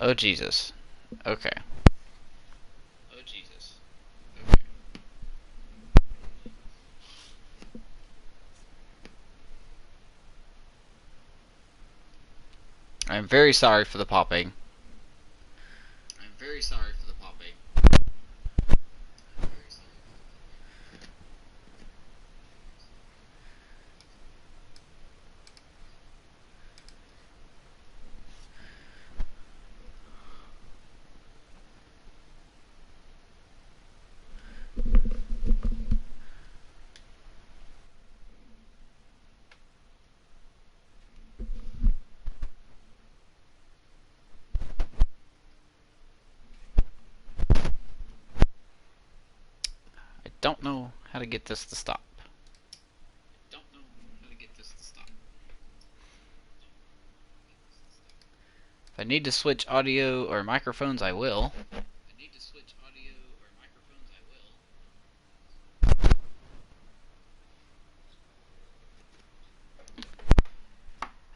Oh, Jesus. Okay. Oh, Jesus. I'm very sorry for the popping. I'm very sorry for the popping. I don't know how to get this to stop. If I need to switch audio or microphones, I will.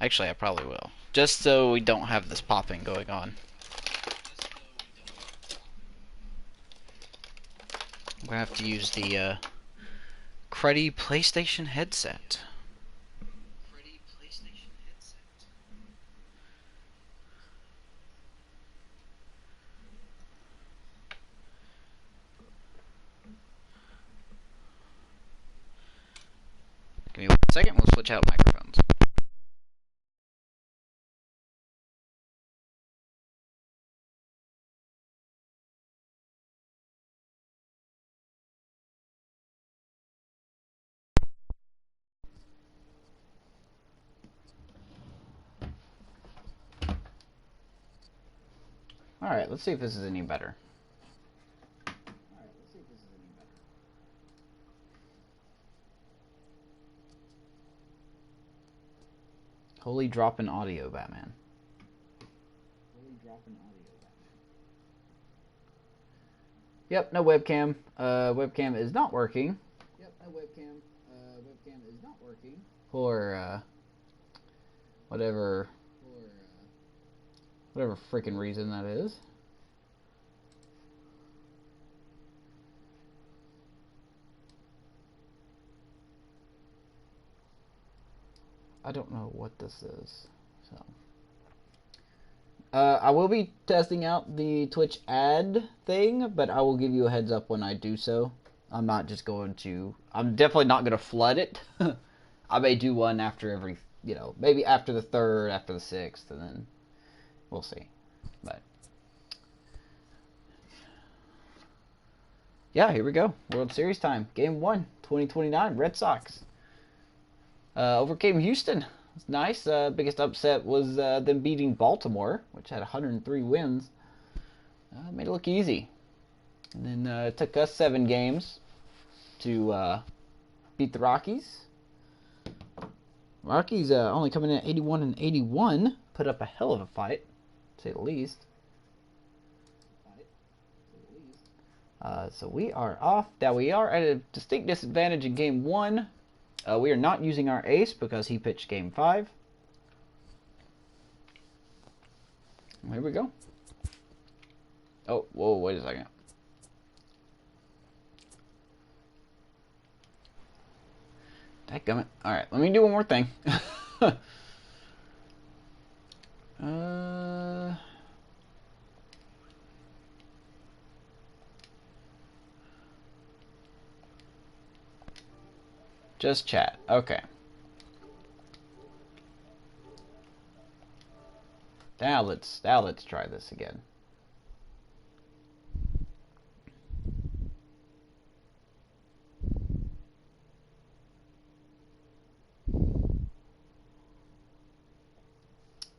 Actually, I probably will. Just so we don't have this popping going on. I'm gonna have to use the cruddy PlayStation headset. Give me 1 second, we'll switch out microphones. Alright, let's see if this is any better. Holy drop in audio, Batman. Yep, no webcam. Webcam is not working. Webcam is not working. For, whatever freaking reason that is. I don't know what this is. So, I will be testing out the Twitch ad thing, but I will give you a heads up when I do so. I'm not just going to. I'm definitely not going to flood it. I may do one after every, maybe after the 3rd, after the 6th, and then we'll see. But yeah, here we go. World Series time. Game 1, 2029. Red Sox. Overcame Houston. It's nice. Biggest upset was them beating Baltimore, which had 103 wins. Made it look easy. And then it took us 7 games to beat the Rockies. Rockies only coming in at 81 and 81. Put up a hell of a fight, to say the least. So we are off. Now we are at a distinct disadvantage in Game 1. We are not using our ace because he pitched Game 5. Here we go. Oh, whoa, wait a second. Dadgummit. Alright, let me do one more thing. Just chat. Okay. Now let's try this again.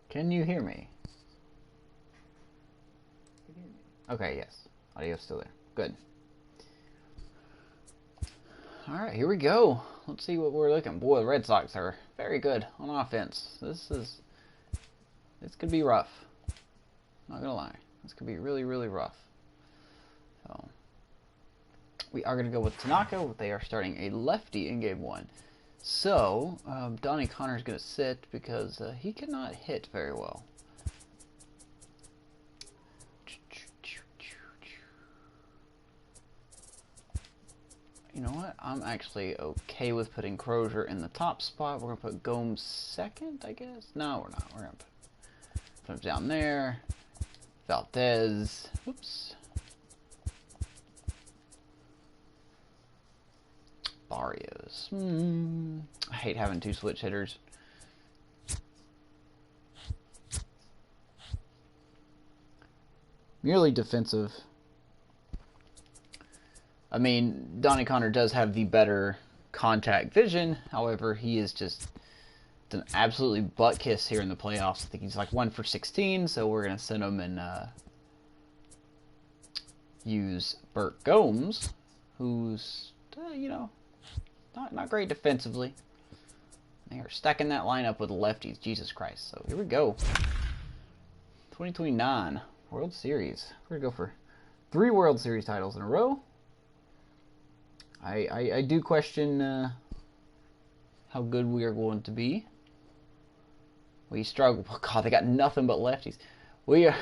Can you hear me? Okay, yes. Audio's still there. Good. Alright, here we go. Let's see what we're looking. Boy, the Red Sox are very good on offense. This could be rough. Not gonna lie. This could be really, really rough. So we are gonna go with Tanaka. They are starting a lefty in Game 1. So Donnie Connor's gonna sit because he cannot hit very well. You know what? I'm actually okay with putting Crozier in the top spot. We're going to put Gomes second, I guess? No, we're not. We're going to put him down there. Valdez. Whoops. Barrios. I hate having two switch hitters. Merely defensive. I mean, Donnie Connor does have the better contact vision. However, he is just an absolutely butt kiss here in the playoffs. I think he's like 1 for 16, so we're going to send him and use Burt Gomes, who's, you know, not great defensively. They are stacking that lineup with lefties. Jesus Christ. So here we go. 2029 World Series. We're going to go for 3 World Series titles in a row. I do question how good we are going to be. We struggle. Oh God, they got nothing but lefties. We've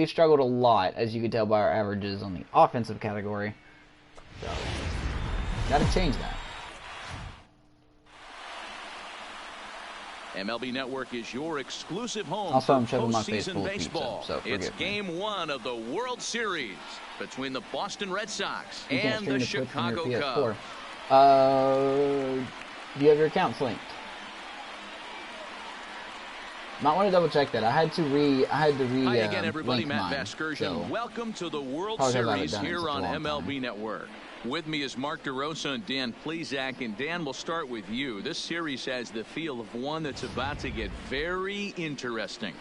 struggled a lot, as you can tell by our averages on the offensive category. So, got to change that. MLB Network is your exclusive home also, I'm for shoving my face postseason full of baseball. pizza, so It's forgive me. Game 1 of the World Series between the Boston Red Sox You can't and stream the the clip from your Chicago PS4. Cubs. Do you have your accounts linked? Might want to double check that. I had to Hi again, everybody. link Matt mine, Vasgersian. so Welcome to the World probably haven't Series done it in here such a on long MLB time. Network. With me is Mark DeRosa and Dan Plesac. And Dan, we'll start with you. This series has the feel of one that's about to get very interesting.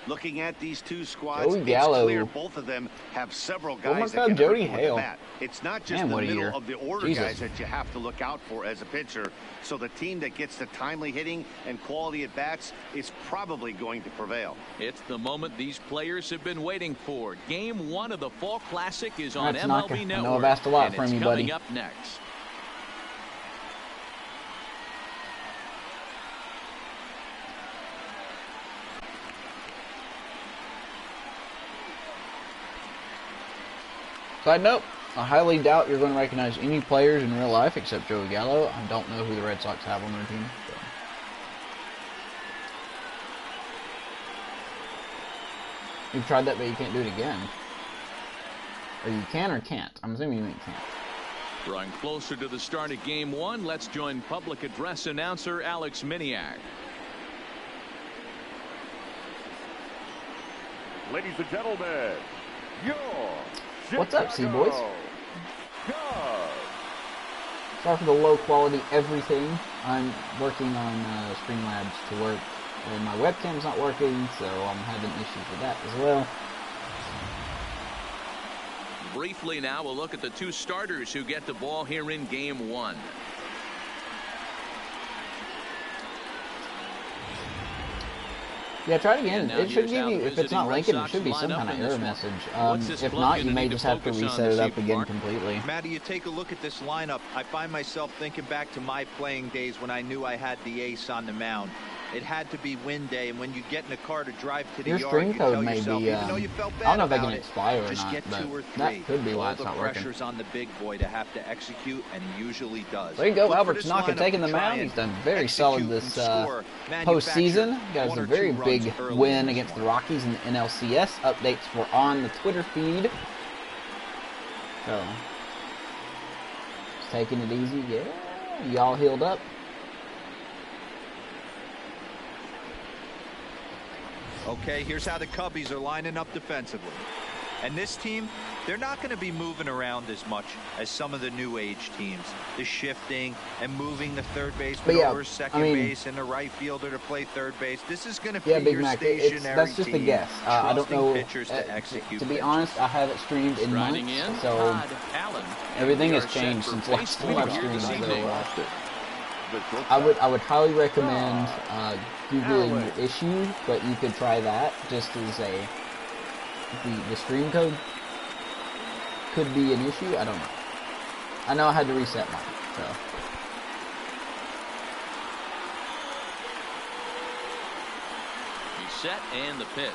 Looking at these two squads, Joey it's Gallo. clear both of them have several Oh my guys that God, can Jody hurt you with Hale. the bat. It's not just Man, the what a middle year. of the order Jesus. guys that you have to look out for as a pitcher. So the team that gets the timely hitting and quality at bats is probably going to prevail. It's the moment these players have been waiting for. Game 1 of the Fall Classic is on That's MLB Tanaka. I Network. know I've asked a lot and from it's you, coming buddy. up next. Side note, I highly doubt you're going to recognize any players in real life except Joey Gallo. I don't know who the Red Sox have on their team. So. You've tried that, but you can't do it again. Or you can or can't. I'm assuming you mean can't. Drawing closer to the start of Game 1, let's join public address announcer Alex Miniak. Ladies and gentlemen, your What's up, Chicago C-Boys? Cubs. Sorry for the low quality everything. I'm working on Streamlabs to work, and my webcam's not working, so I'm having issues with that as well. Briefly now, we'll look at the two starters who get the ball here in Game 1. Yeah, try it again. Now It should here's give how you, the if it's not visiting Red linking, it Sox should be some line up kind of in this error one. message. What's this If plug not, you gonna may need to just have to focus on reset this it up evening, again Mark? completely. Matty, you take a look at this lineup. I find myself thinking back to my playing days when I knew I had the ace on the mound. It had to be win day, and when you get in a car to drive to the Your yard, stream you code tell may yourself, be, even though you felt I bad don't know if they about can it, expire or just not, get but 2 or 3. that could be why All it's the not working. pressure's on the big boy to have to execute, and he usually does. There you go, Look Albert for this Tanaka lineup taking to the try mound. and He's done very execute solid and this score, postseason. Got us one a or very 2 big runs early win in this against the one. Rockies in the NLCS. Updates were on the Twitter feed. So, just taking it easy. Yeah, y'all healed up. Okay, here's how the Cubbies are lining up defensively. And this team, they're not going to be moving around as much as some of the new age teams. The shifting and moving the third baseman yeah, over second base and the right fielder to play third base. This is going to be Yeah, Big your Mac, stationary that's just a team, guess. I don't trusting know. pitchers to execute To be pitches. honest, I haven't streamed in Riding months, in, so Todd Allen. everything We has are set changed for since last time baseball I've here streamed. this evening. I would highly recommend googling the issue, but you could try that just as a the stream code could be an issue. I don't know. I know I had to reset mine, so. He's set and the pitch.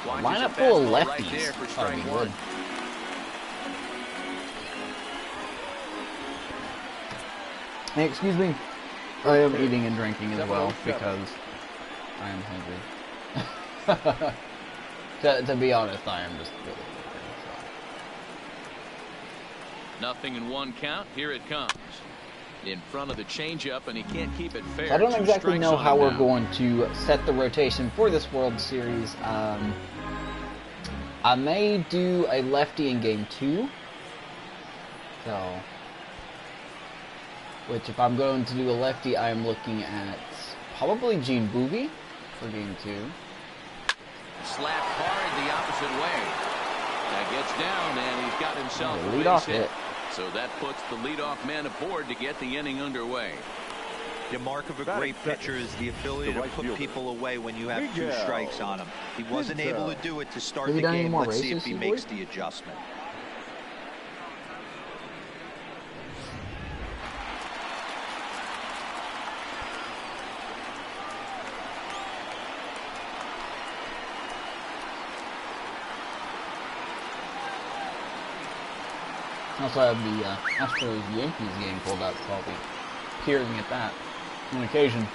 Watches Lineup a full of fastball lefties. right there for That'd be strike good. one. Hey, excuse me. I am eating and drinking as well because I am hungry. to be honest, I am just really hungry. Nothing in 1 count. Here it comes. In front of the changeup, and he can't keep it fair. So I don't 2 exactly strikes know on how him we're now. going to set the rotation for this World Series. I may do a lefty in game 2. So, which if I'm going to do a lefty, I am looking at probably Gene Boovie for game 2. Slapped hard the opposite way. That gets down, and he's got himself a Lead base off hit. hit. So that puts the leadoff man aboard to get the inning underway. The mark of a great pitcher is the ability to put people away when you have 2 strikes on him. He wasn't able to do it to start Have the you done any game. more Let's see if races, he you makes boy? the adjustment. I also have the Astros-Yankees game pulled up, so I'll be peering at that on occasion.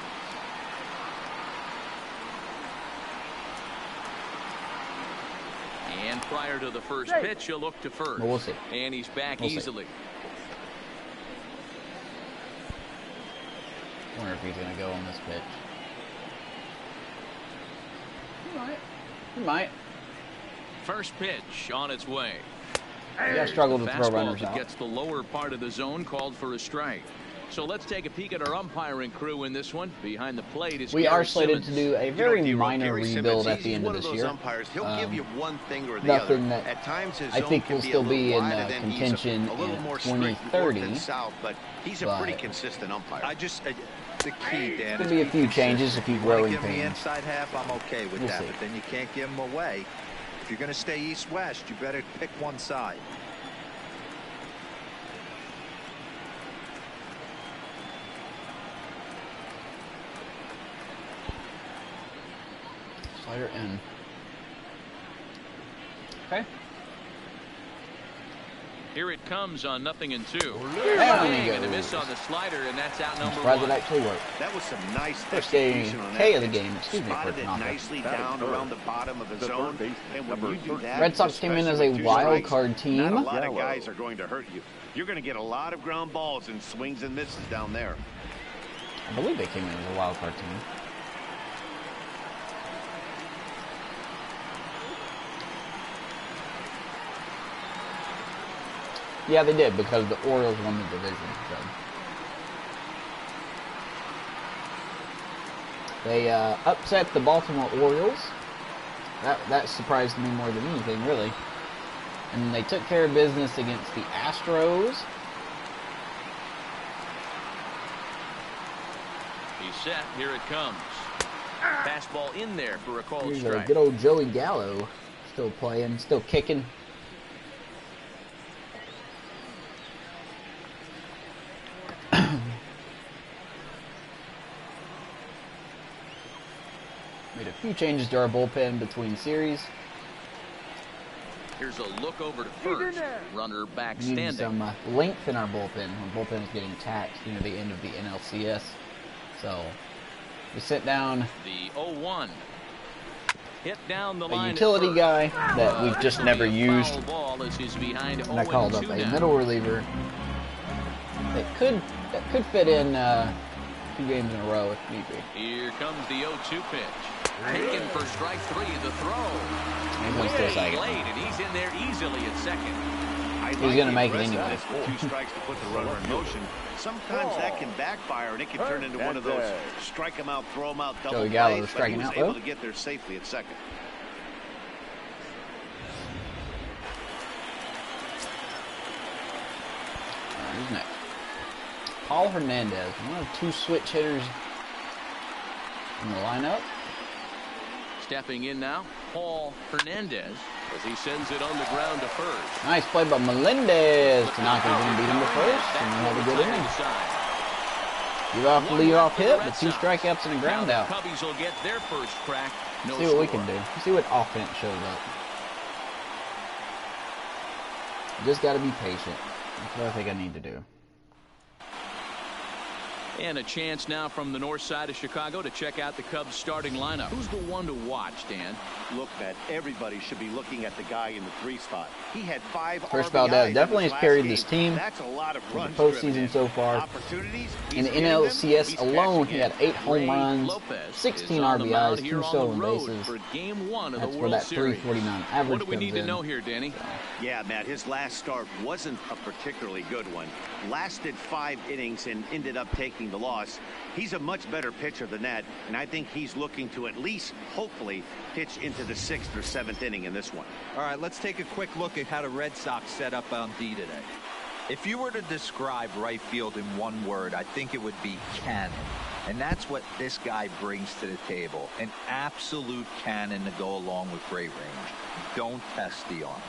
And prior to the first pitch, he'll look to first. But we'll see. And he's back We'll see. easily. I wonder if he's going to go on this pitch. He might. He might. First pitch on its way. You gotta struggle to throw Fastball runners that out. gets the lower part of the zone called for a strike. So let's take a peek at our umpiring crew in this one. Behind the plate is We Gary are slated Simmons. to do a You know, very D-Roll, minor Gary rebuild Simmons, at the he's end of one this those year. umpires. He'll give you one thing or the Nothing other. that At times his I zone think can will be still a little be in wide, and then he's contention a little in more strict north 2030. than south, but he's a but pretty consistent umpire. The key, Dan, Could is be a be few consistent. changes, a few You wanna growing give him the pains. inside half, I'm okay with We'll that, see. but then you can't give him away. If you're going to stay east-west, you better pick one side. Slider in. Okay. Here it comes on 0-2. There Swing we and a go. miss on the slider, and that's out I'm number surprised it 1. actually worked. That was some nice First execution on K that of the pitch. game. Excuse me for Spotted it Tanaka. nicely Batting down third. around the bottom of the The zone. third baseman, And when number you do 13. that, Red Sox came in as a especially with 2 wild strikes, card not a team. lot of guys are going to hurt you. You're going to get a lot of ground balls and swings and misses down there. I believe they came in as a wild card team. Yeah, they did because the Orioles won the division. So. They upset the Baltimore Orioles. That surprised me more than anything, really. And they took care of business against the Astros. He's set. Here it comes. Fastball in there for a called Here's strike. good old Joey Gallo, still playing, still kicking. Made a few changes to our bullpen between series. Here's a look over to first. Runner back We needed standing. some length in our bullpen. Our bullpen is getting taxed near the end of the NLCS. So we sent down The 0-1. Hit down the a line. utility at first. guy that we've just never A used. foul ball as he's behind And I called up 0-2 a now. middle reliever that could fit in 2 games in a row if need be. Here comes the 0-2 pitch. Taken for strike 3. The throw. He's gonna stay Way second. late, and he's in there easily at second. I He's like gonna the make it aggressiveness anyway. with 2 strikes to put the runner in motion. Sometimes that can backfire, and it can turn into one of those strike him out, throw him out, double Joey Gallo plays, but he striking was out, able though. to get there safely at second. Who's next? Paul Hernandez, one of 2 switch hitters in the lineup. Stepping in now, Paul Hernandez, as he sends it on the ground to first. Nice play by Melendez. Tanaka's going to beat him to first, and we'll have a good inning. Give off the lead-off hit, but 2 strikeouts and a ground out. Cubbies will get their first crack. No See what we score. can do. See what offense shows up. Just got to be patient. That's what I think I need to do. And a chance now from the north side of Chicago to check out the Cubs starting lineup. Who's the one to watch, Dan? Look, Matt, everybody should be looking at the guy in the 3 spot. He had 5 Chris RBIs Valdez definitely in his has carried last this game. team That's a lot of runs the driven postseason in. so far. Opportunities, In the he's getting them, NLCS he's alone, cashing he had in. 8 home runs, Lopez 16 is on the mound RBIs, here 2 on the stolen road bases. for game 1 of That's the where World that Series. 349 average What do we comes need to in. know here, Danny? Yeah, Matt, his last start wasn't a particularly good one. Lasted 5 innings and ended up taking the loss. He's a much better pitcher than that, and I think he's looking to at least, hopefully, pitch into the 6th or 7th inning in this one. All right, let's take a quick look at how the Red Sox set up on D today. If you were to describe right field in one word, I think it would be cannon. And that's what this guy brings to the table. An absolute cannon to go along with great range. Don't test the arm.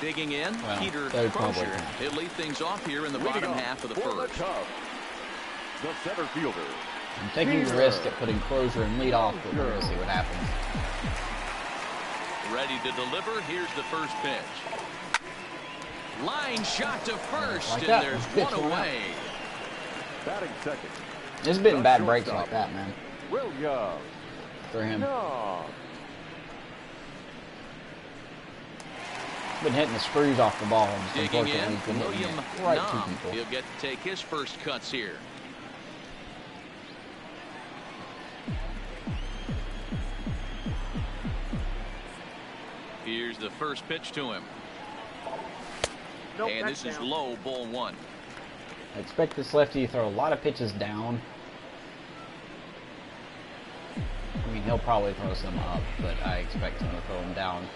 Digging in, Well, Peter they probably Crozier. can. He'll lead things off here in the Leading bottom off half of the for first. the Cubs, the center fielder. I'm taking the risk at putting Crozier in leadoff, but we're going to see what happens. Ready to deliver. Here's the first pitch. Line shot to first, Like and that. there's Pitch one one out. away. Batting second, There's been bad breaks shortstop. like that, man, Williams. for him. No. Been hitting the screws off the ball, and Digging unfortunately in, he's been hitting William it right to Nom. people. He'll get to take his first cuts here. Here's the first pitch to him. And this is low, ball 1. I expect this lefty to throw a lot of pitches down. I mean, he'll probably throw some up, but I expect him to throw them down.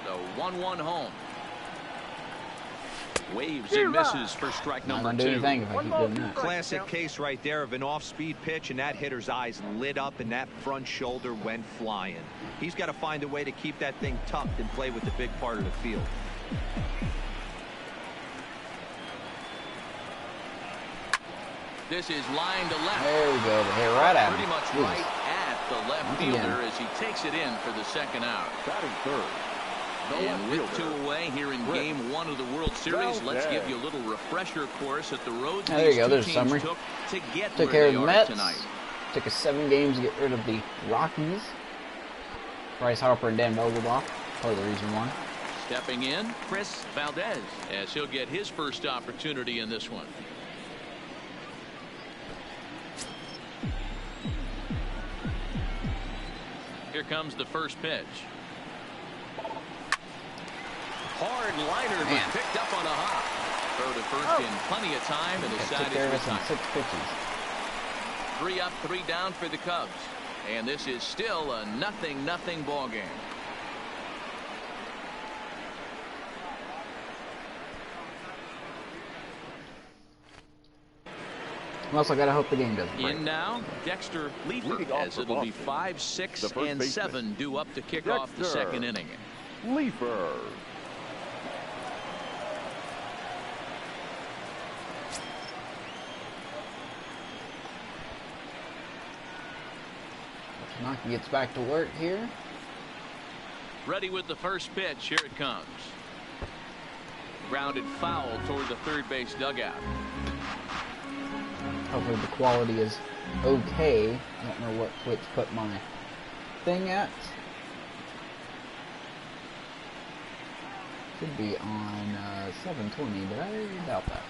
The 1-1 home. Waves and misses for strike Not number gonna do 2. anything if I keep doing that. Classic case right there of an off-speed pitch, and that hitter's eyes lit up and that front shoulder went flying. He's got to find a way to keep that thing tucked and play with the big part of the field. This is line to left. There we go. They hit right at him. Pretty much Jesus. right at the left Once fielder again. as he takes it in for the second out. Batting third, the And left with 2 fielder. away here in game 1 of the World Series, let's give you a little refresher course at the roads There you these go, two there's a teams summary. took to get Took where care they of the are Mets. tonight. Took us 7 games to get rid of the Rockies. Bryce Harper and Dan Vogelbach, part of the reason why. Stepping in, Chris Valdez, as he'll get his first opportunity in this one. Here comes the first pitch. Hard liner, Man. but picked up on a hop. Throw to first in plenty of time, and the Took side care of is us in retired. 6 pitches. 3 up, 3 down for the Cubs. And this is still a 0-0 ball game. Also, gotta hope the game doesn't break. In now, Dexter Leading Leafer, off as for it'll be Boston, 5, 6, the first and baseman. 7 due up to kick off the Dexter. second inning. Leafer. Tanaka gets back to work here. Ready with the first pitch. Here it comes. Grounded foul toward the third base dugout. Hopefully the quality is okay. I don't know what Twitch put my thing at. Should be on 720, but I doubt that.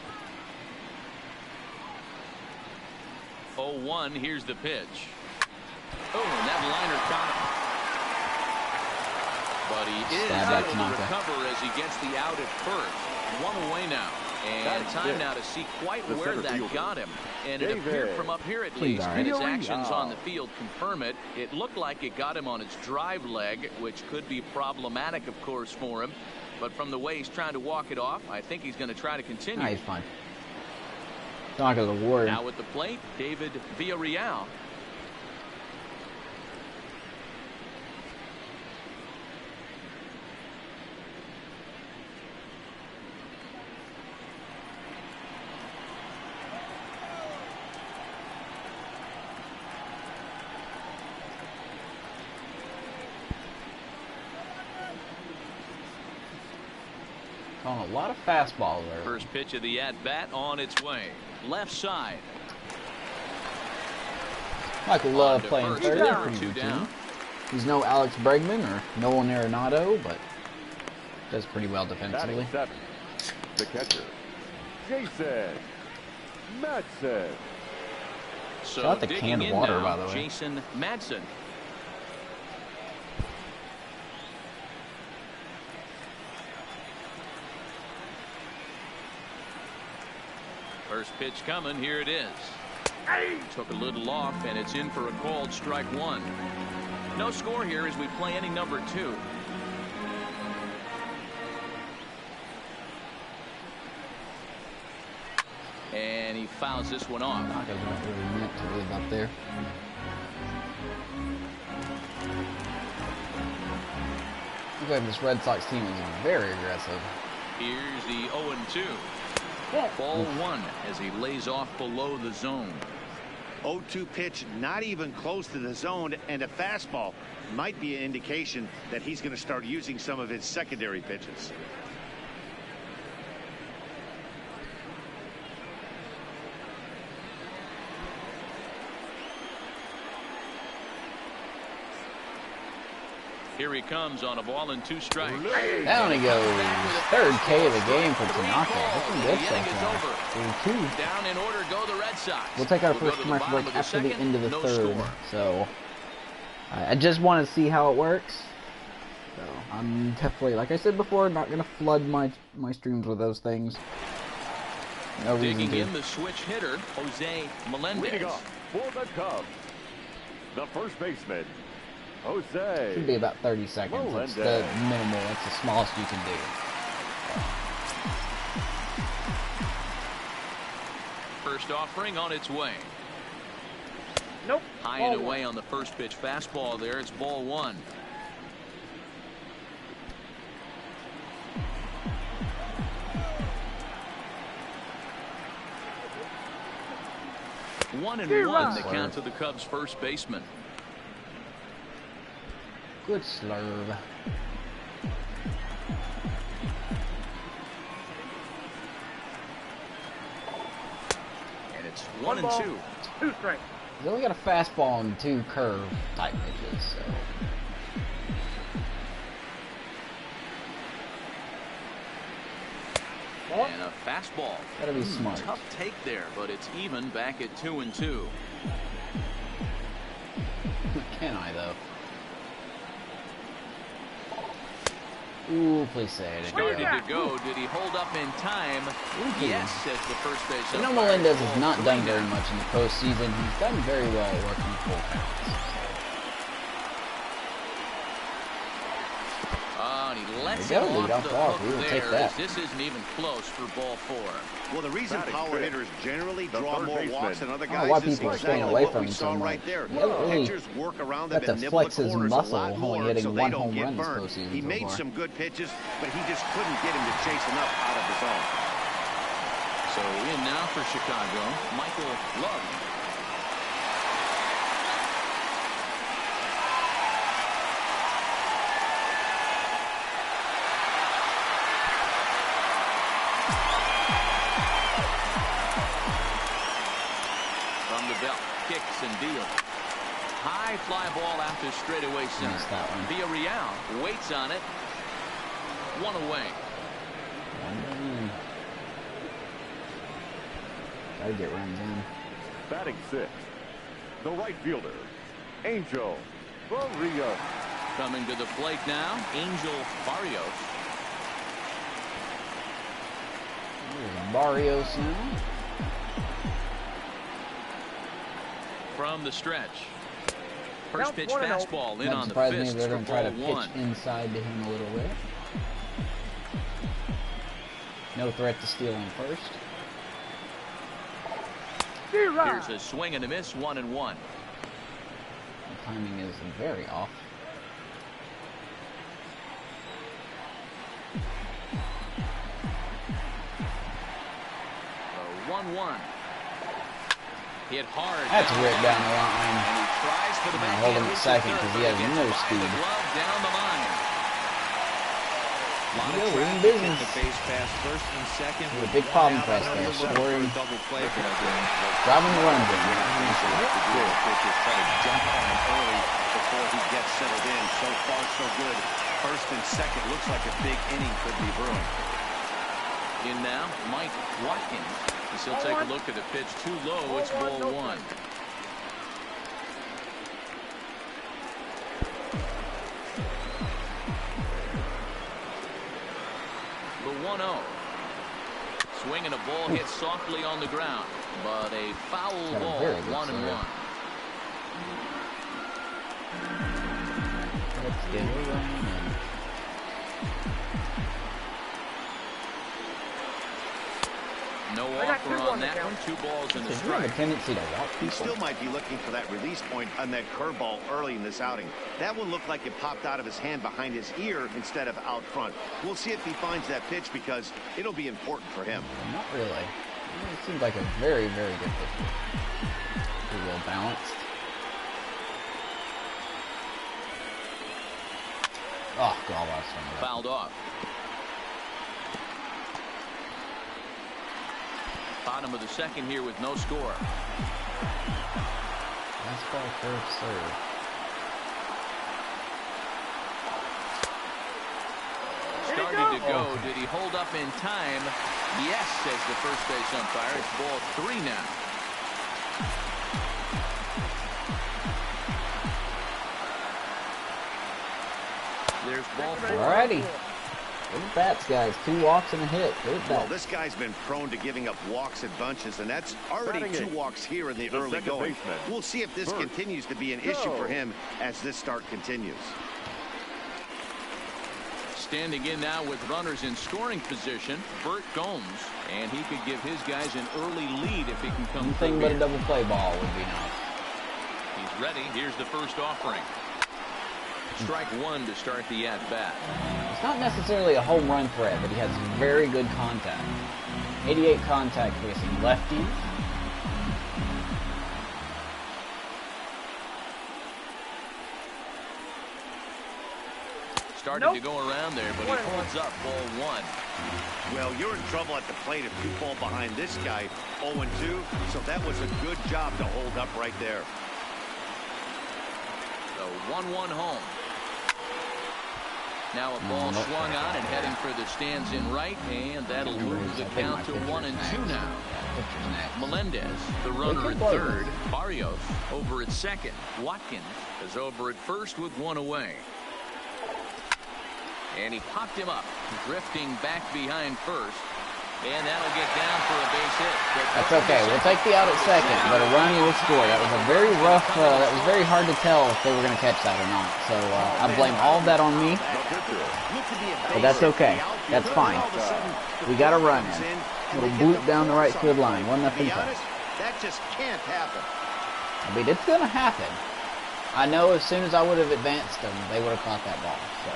0-1. Here's the pitch. Oh, and that liner caught him. But he is Stab that able to Tanaka. recover as he gets the out at first. 1 away now. And time now to see quite The where center that fielder. got him. And it David. appeared from up here at Seems least, all and his right. actions on the field confirm it. It looked like it got him on his drive leg, which could be problematic, of course, for him. But from the way he's trying to walk it off, I think he's going to try to continue. Nah, he's fine. Tanaka's a warrior. Now at the plate, David Villarreal. Calling a lot of fastballs there. First pitch of the at-bat on its way. Left side. Michael Love playing first, third. there are Pretty two routine. down. He's no Alex Bregman or Nolan Arenado, but does pretty well defensively. Batting seventh, the catcher, Jason Madsen. So Shout out the digging canned in water, now, by the way. Jason Madsen. First pitch coming. Here it is. Took a little off, and it's in for a called strike one. No score here as we play inning number 2. And he fouls this one off. Tanaka's not really meant to live up there. Looks like this Red Sox team is very aggressive. Here's the 0-2. Ball 1 as he lays off below the zone. 0-2 pitch, not even close to the zone, and a fastball might be an indication that he's going to start using some of his secondary pitches. Here he comes on a ball and 2 strikes. Down he goes. Third K of the game for Tanaka. Looking good The so inning is far. over. 3-2. Down in order go the Red Sox. We'll take our We'll go first to the commercial bottom break of the after the second. end of the No third. score. So I just want to see how it works. So I'm definitely, like I said before, not going to flood my streams with those things. No reason Digging to. in the switch hitter, Jose Melendez. Leading off for the Cubs, the first baseman, Jose. Should be about 30 seconds. It's the minimal. That's the smallest you can do. First offering on its way. Nope. High and away on the first pitch fastball there. It's ball 1. One and one, the count to the Cubs first baseman. Good slurve. And it's 1-2. 2 strikes. He's only got a fastball and 2 curve type pitches, so. And a fastball. Gotta be smart. Tough take there, but it's even back at 2-2. Can I, though? Ooh, please say it. Started to go. Did he hold up in time? Yes, says the first base You know, umpire. Melendez has not done 3 very now. much in the postseason. He's done very well working full counts. And he lets There it you go, off lead off the walk. hook We will there, take that. as this isn't even close for ball 4. Well, the reason Batting power fifth, hitters generally the draw third more baseman. walks than other I don't know guys why is people are exactly staying away what from we him saw so right much. there. He hasn't really Pitchers work around got them to and nibble flex the his corners a muscle, lot only more hitting so one they don't home get run this burned. postseason He so made far. some good pitches, but he just couldn't get him to chase enough out of the zone. So in now for Chicago, Michael Love. From the belt, kicks and deals. High fly ball out to straightaway center. Missed that one. Villarreal waits on it. 1 away. Gotta get runs in. Batting sixth, the right fielder, Angel Barrios. Coming to the plate now, Angel Barrios. Here's Barrios now. From the stretch. First Count pitch 1-0. fastball in Doesn't on the surprise me if fist they're for going to try to ball 1. pitch inside to him a little bit. No threat to steal him first. Here's a swing and a miss, 1-1. The timing is very off. A 1-1. Hit hard. That's ripped down the And line. he tries for the I'm gonna hold him backhand at reach second to 'cause third, he has but it no gets by speed. the glove down the line. lot of Yeah, we're in traffic business. at the base pass, first and second. A big problem for us there. Scoring, driving the runs in. Pitchers try to jump on him early before he gets settled in. So far, so good. First and second looks like a big inning could be brewing. In now, Mike Watkins. As he'll take a look at the pitch too low. It's ball one. The 1-0. Swinging a ball hit softly on the ground, but a foul ball. 1-1. Let's get it running. No offer on that one. 2 balls and a Does he have a strike. tendency to walk He people? still might be looking for that release point on that curveball early in this outing. That one looked like it popped out of his hand behind his ear instead of out front. We'll see if he finds that pitch because it'll be important for him. Not really. It seems like a very, very good pitcher. Pretty well balanced. Oh, God, I was swinging that. Fouled off. Bottom of the second here with no score. Fastball first serve. Started to go. Did he hold up in time? Yes, says the first base umpire. It's ball 3 now. There's ball 4. Alrighty. Good bats, guys. 2 walks and a hit. Good Well, bats. this guy's been prone to giving up walks at bunches, and that's already Batting 2 eighth, walks here in the the early second going. baseman, We'll see if this Bert. continues to be an issue for him as this start continues. Standing in now with runners in scoring position, Bert Gomes, and he could give his guys an early lead if he can come Anything through but a here. double play ball would be nice. He's ready. Here's the first offering. Strike 1 to start the at-bat. It's not necessarily a home run threat, but he has very good contact. 88 contact facing lefties. Started to go around there, but he holds up ball 1. Well, you're in trouble at the plate if you fall behind this guy 0-2, so that was a good job to hold up right there. So 1-1 home. Now a ball swung on and heading for the stands in right, and that'll move the count to 1-2 now. Melendez, the runner at third. Barrios over at second. Watkins is over at first with 1 away. And he popped him up, drifting back behind first. And that'll get down for a base hit. That's okay. We'll take the out at second, but a run will score. That was a very rough, that was very hard to tell if they were going to catch that or not. So I blame all of that on me, but that's okay. That's fine. We got a run in. Little bloop down the right field line. 1-0 Cubs. That just can't happen. I mean, it's going to happen. I know as soon as I would have advanced them, they would have caught that ball. So.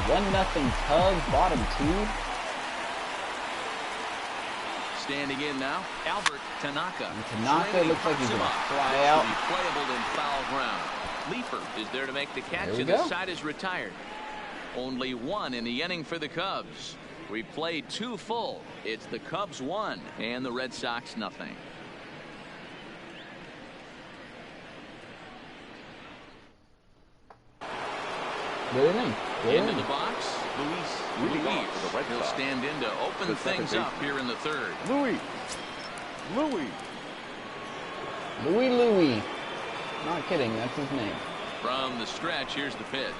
1-0 Cubs, bottom 2. Standing in now, Albert Tanaka. And Tanaka looks like he's going to fly out. Be playable in foul ground. Leaper is there to make the catch, There we and go. the side is retired. Only 1 in the inning for the Cubs. We played 2 full. It's the Cubs 1 and the Red Sox nothing. Good inning. Good Into inning. the box, Leading Luis. off for the Red He'll Sox. stand in to open The second things up baseman. here in the third. Louis. Louis. Not kidding, that's his name. From the stretch, here's the pitch.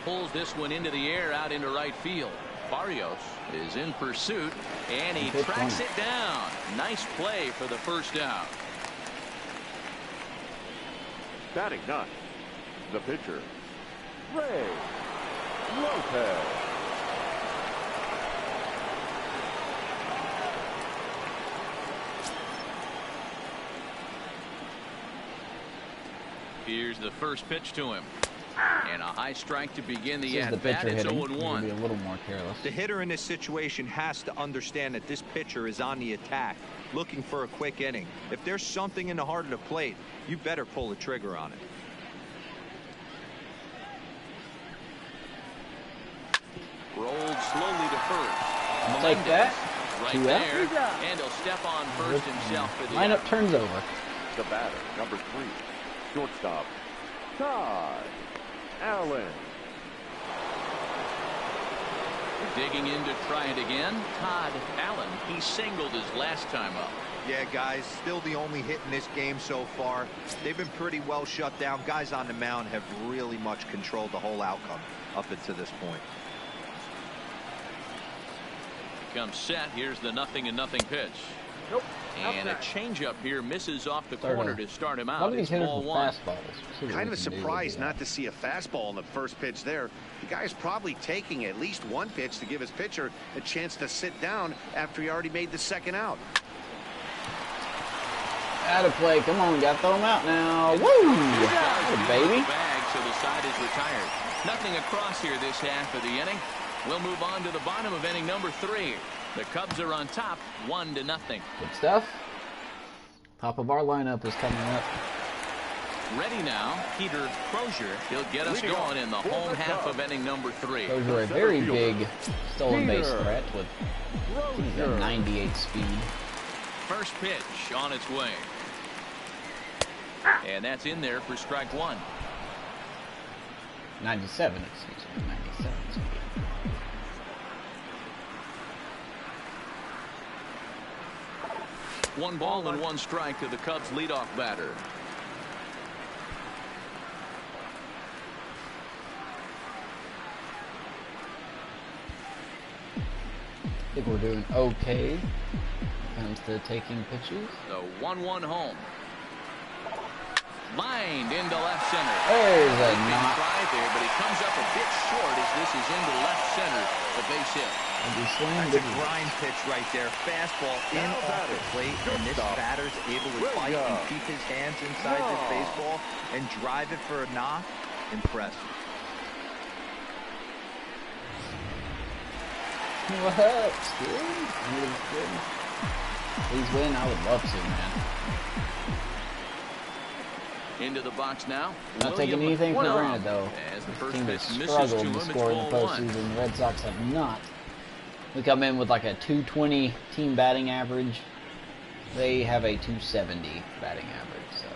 Pulls this one into the air, out into right field. Barrios is in pursuit, and he Good tracks point. it down. Nice play for the first out. Batting 9. The pitcher, Ray Lopez. Here's the first pitch to him. And a high strike to begin the This is the at-bat. pitcher It's hitting. 0-1. Be a little more careless. The hitter in this situation has to understand that this pitcher is on the attack, looking for a quick inning. If there's something in the heart of the plate, you better pull the trigger on it. Rolled slowly to first. I'll take that. Right 2 there. out. And he'll step on first himself for the Lineup out. turns over. The batter, number 3, shortstop, Todd Allen. Digging in to try it again. Todd Allen. He singled his last time up. Yeah, guys, still the only hit in this game so far. They've been pretty well shut down. Guys on the mound have really much controlled the whole outcome up until this point. Comes set. Here's the 0-0 pitch. Nope. And a Outside. changeup here misses off the Third corner one. to start him A lot out. of these It's hitters ball with 1. fastballs. See what Kind we of a can do with surprise that. not to see a fastball on the first pitch there. The guy's probably taking at least one pitch to give his pitcher a chance to sit down after he already made the second out. Out of play. Come on, we gotta throw him out now. Woo! Good baby. Bag, so the side is retired. Nothing across here this half of the inning. We'll move on to the bottom of inning number 3. The Cubs are on top, 1-0. Good stuff. Top of our lineup is coming up. Ready now, Peter Crozier. He'll get us going in the home half of inning number 3. Those are a very big stolen base Peter threat with I think he's got 98 speed. First pitch on its way. And that's in there for strike 1. 97, excuse me. 97 speed. One ball and one strike to the Cubs leadoff batter. I think we're doing okay when it comes to taking pitches. The 1-1 home. Lined into left center. There's a Big knock. try there, but he comes up a bit short as this is into left center. The base hit. That's a grind pitch right there. Fastball in off the plate, and this batter's able to fight and keep his hands inside this baseball and drive it for a knock. Impressive. What up, dude? Please win. I would love to, man. Into the box now. Not taking anything for granted, though. As the This first team pitch has misses struggled to him, to it's score in the ball 1. postseason. The Red Sox have not. We come in with like a 220 team batting average. They have a 270 batting average, so.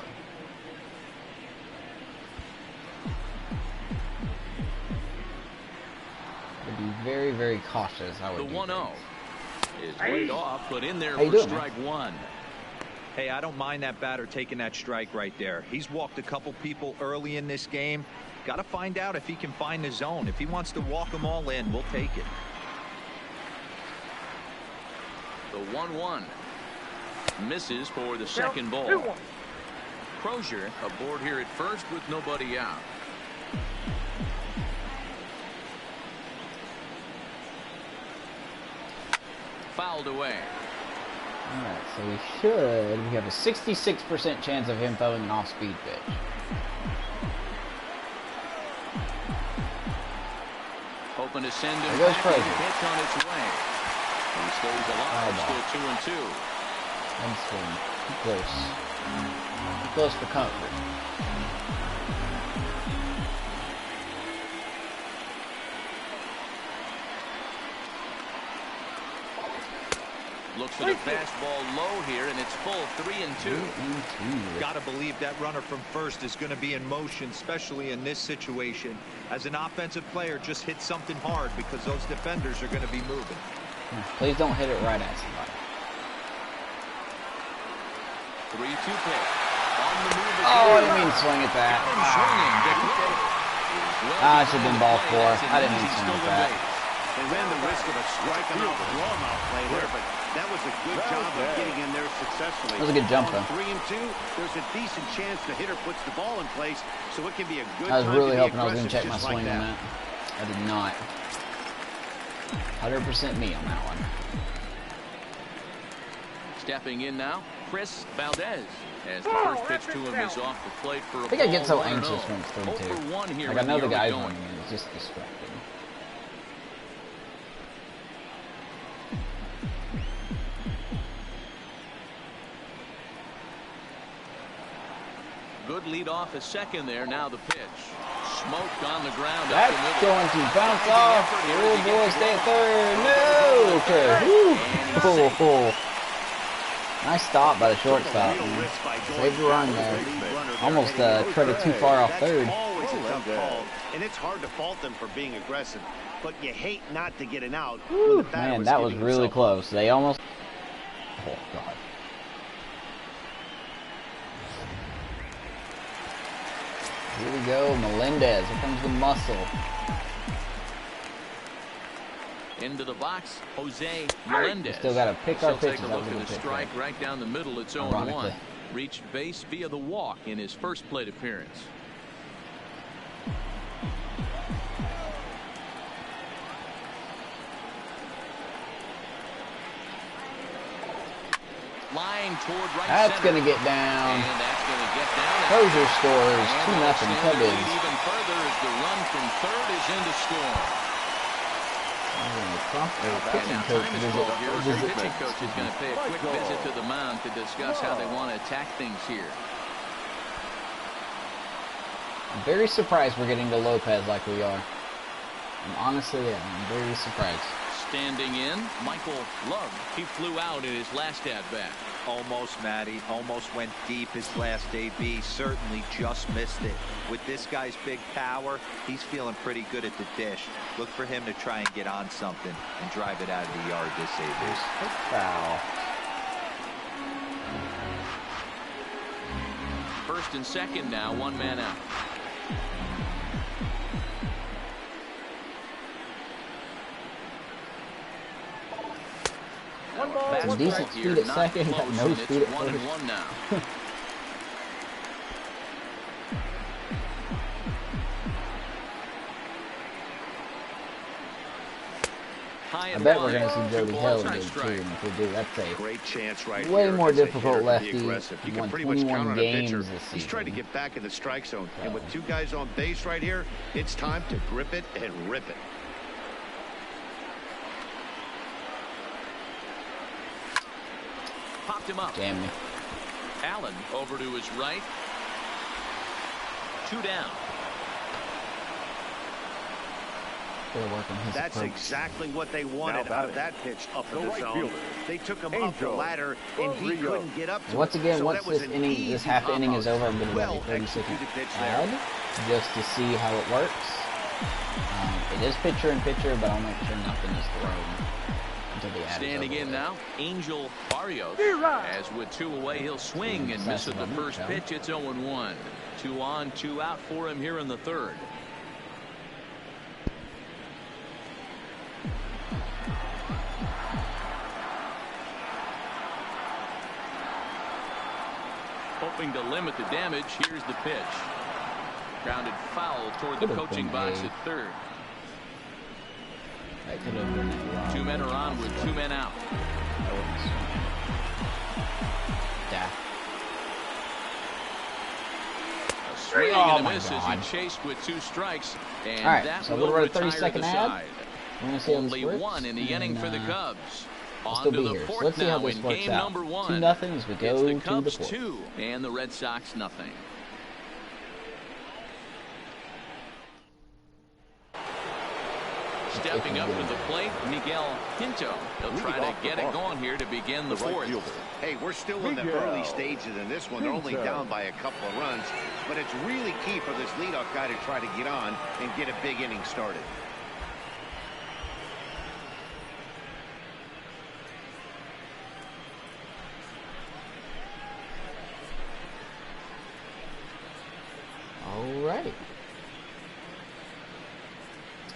I'd be very, very cautious. I would The do 1-0 is laid off, but in there How you for doing, man? strike 1. Hey, I don't mind that batter taking that strike right there. He's walked a couple people early in this game. Got to find out if he can find the zone. If he wants to walk them all in, we'll take it. The 1-1 misses for the second ball. 2-1. Crozier aboard here at first with nobody out. Fouled away. Alright, so we have a 66% chance of him throwing an off-speed pitch. Hoping to send him There goes back with a Crozier. pitch on its way. He stays alive, Foul ball. still 2-2. I'm swinging. Too close. Too close for comfort. Looks for the fastball low here, and it's full 3-2. Got to believe that runner from first is going to be in motion, especially in this situation. As an offensive player, just hit something hard because those defenders are going to be moving. Please don't hit it right at somebody. 3-2 pitch. On the move Oh, I again. didn't mean to swing at that. Got him swinging. Big hit. Well, Ah, it should have been ball play 4. as it I didn't means mean he to swing stole at the that. base. They ran the risk of a strike him out, throw him out play there, but that was a good job of getting in there successfully. That was a good jump, On though. 3-2, there's a decent chance the hitter puts the ball in place, so it can be a good I was time really to be hoping I was going to check aggressive my just like swing on that. I did not. 100% me on that one. Stepping in now, Chris Valdez. As the first pitch to him is off the plate for a ball. I think I get so 1-0. anxious when it's 3-2. 0 for 1 here Like, I know the guy's going. running and it's just distracting. Good lead off a second there. Now the pitch. Smoked on the ground. That's going to bounce off. Oh boy, stay at third. No. Okay. Nice stop by the shortstop. Saved the run there. Almost treaded too far off third. That's always a tough call, and it's hard to fault them for being aggressive. But you hate not to get an out. When the batter Man, that was giving really himself close. They almost... Oh, God. Here we go, Melendez. Here comes the muscle. Into the box, Jose Melendez. Still got to pick our He'll pitches. take a look at a strike right down the middle. It's 0-1. Reached base via the walk in his first plate appearance. Line toward right That's center. going to get down. And that's going to get down. Hozier scores. And 2-0 extend the Cubbies. lead even further as the run from third is in to score. Pitching coach Time is called here. The pitching coach is going to pay a quick visit to the mound to discuss how they want to attack things here. I'm very surprised we're getting to Lopez like we are. Honestly, I'm very surprised. Standing in, Michael Love. He flew out in his last at-bat. Almost, Matty. Almost went deep his last AB. Certainly just missed it. With this guy's big power, he's feeling pretty good at the dish. Look for him to try and get on something and drive it out of the yard this AB. Foul. First and second now, one man out. Some decent speed at second, got no speed at first. 1-1 now. I bet we're going to see Jody Hill again too, and if we do, that's a Great chance right way here more as a difficult hitter to be lefty. aggressive. You He can won pretty much count 21 on a pitcher. games this season. He's trying to get back in the strike zone, and with two guys on base right here, it's time to grip it and rip it. Popped him up. Damn me. Allen over to his right. 2 down. That's exactly what they wanted out of that pitch up in the zone. They took him up the ladder, and he couldn't get up to Once it. again, So once that was this an inning, easy this half inning is pop-up. over, I'm going to Well go 30 second executed pitch there. ad just to see how it works. It is pitcher and pitcher, but I'll make sure nothing is thrown until the ad Standing is over in with. now, Angel Barrios. As with 2 away, he'll swing and miss at the first pitch. It's 0-1. 2 on, 2 out for him here in the third. Hoping to limit the damage. Here's the pitch. Grounded foul toward the coaching box at third. That could have been a 2 men are on with 2 men out. Yeah. A swing Oh and a my miss God. as he chased with 2 strikes. And All right, that so will we're at a retire 30-second the ad. side. We're going to see how this Only works. 1 in the inning for the Cubs. We'll On still to be the here. So fourth let's see how now this in works game out. number 1. 2-0 as we It's go the to the Cubs fourth. 2 and the Red Sox nothing. Stepping up to the plate, Miguel Pinto. He'll try to get it going here to begin the fourth. Hey, we're still in the early stages in this one. They're only down by a couple of runs, but it's really key for this leadoff guy to try to get on and get a big inning started. All right.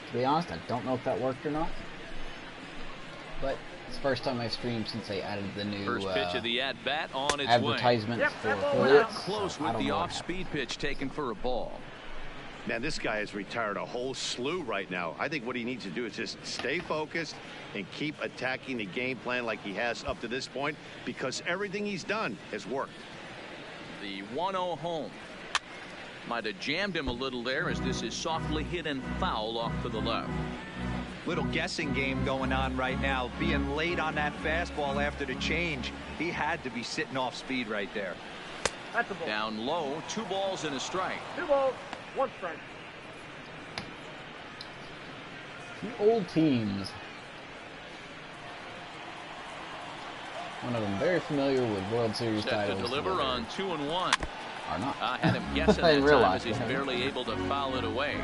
To be honest, I don't know if that worked or not. But it's the first time I've streamed since they added the new First pitch of the at-bat on its advertisements Yep, for that ball way. affiliates. Close So I with don't the know what off-speed pitch taken for a ball. Man, this guy has retired a whole slew right now. I think what he needs to do is just stay focused and keep attacking the game plan like he has up to this point, because everything he's done has worked. The 1-0 home. Might have jammed him a little there as this is softly hit and foul off to the left. Little guessing game going on right now. Being late on that fastball after the change. He had to be sitting off speed right there. That's a ball. Down low, 2 balls and a strike. 2 balls, 1 strike. The old teams. One of them very familiar with World Series Set titles. to deliver on 2-1. Or not. I had him guessing I that didn't time realize as he's that. barely able to foul it away.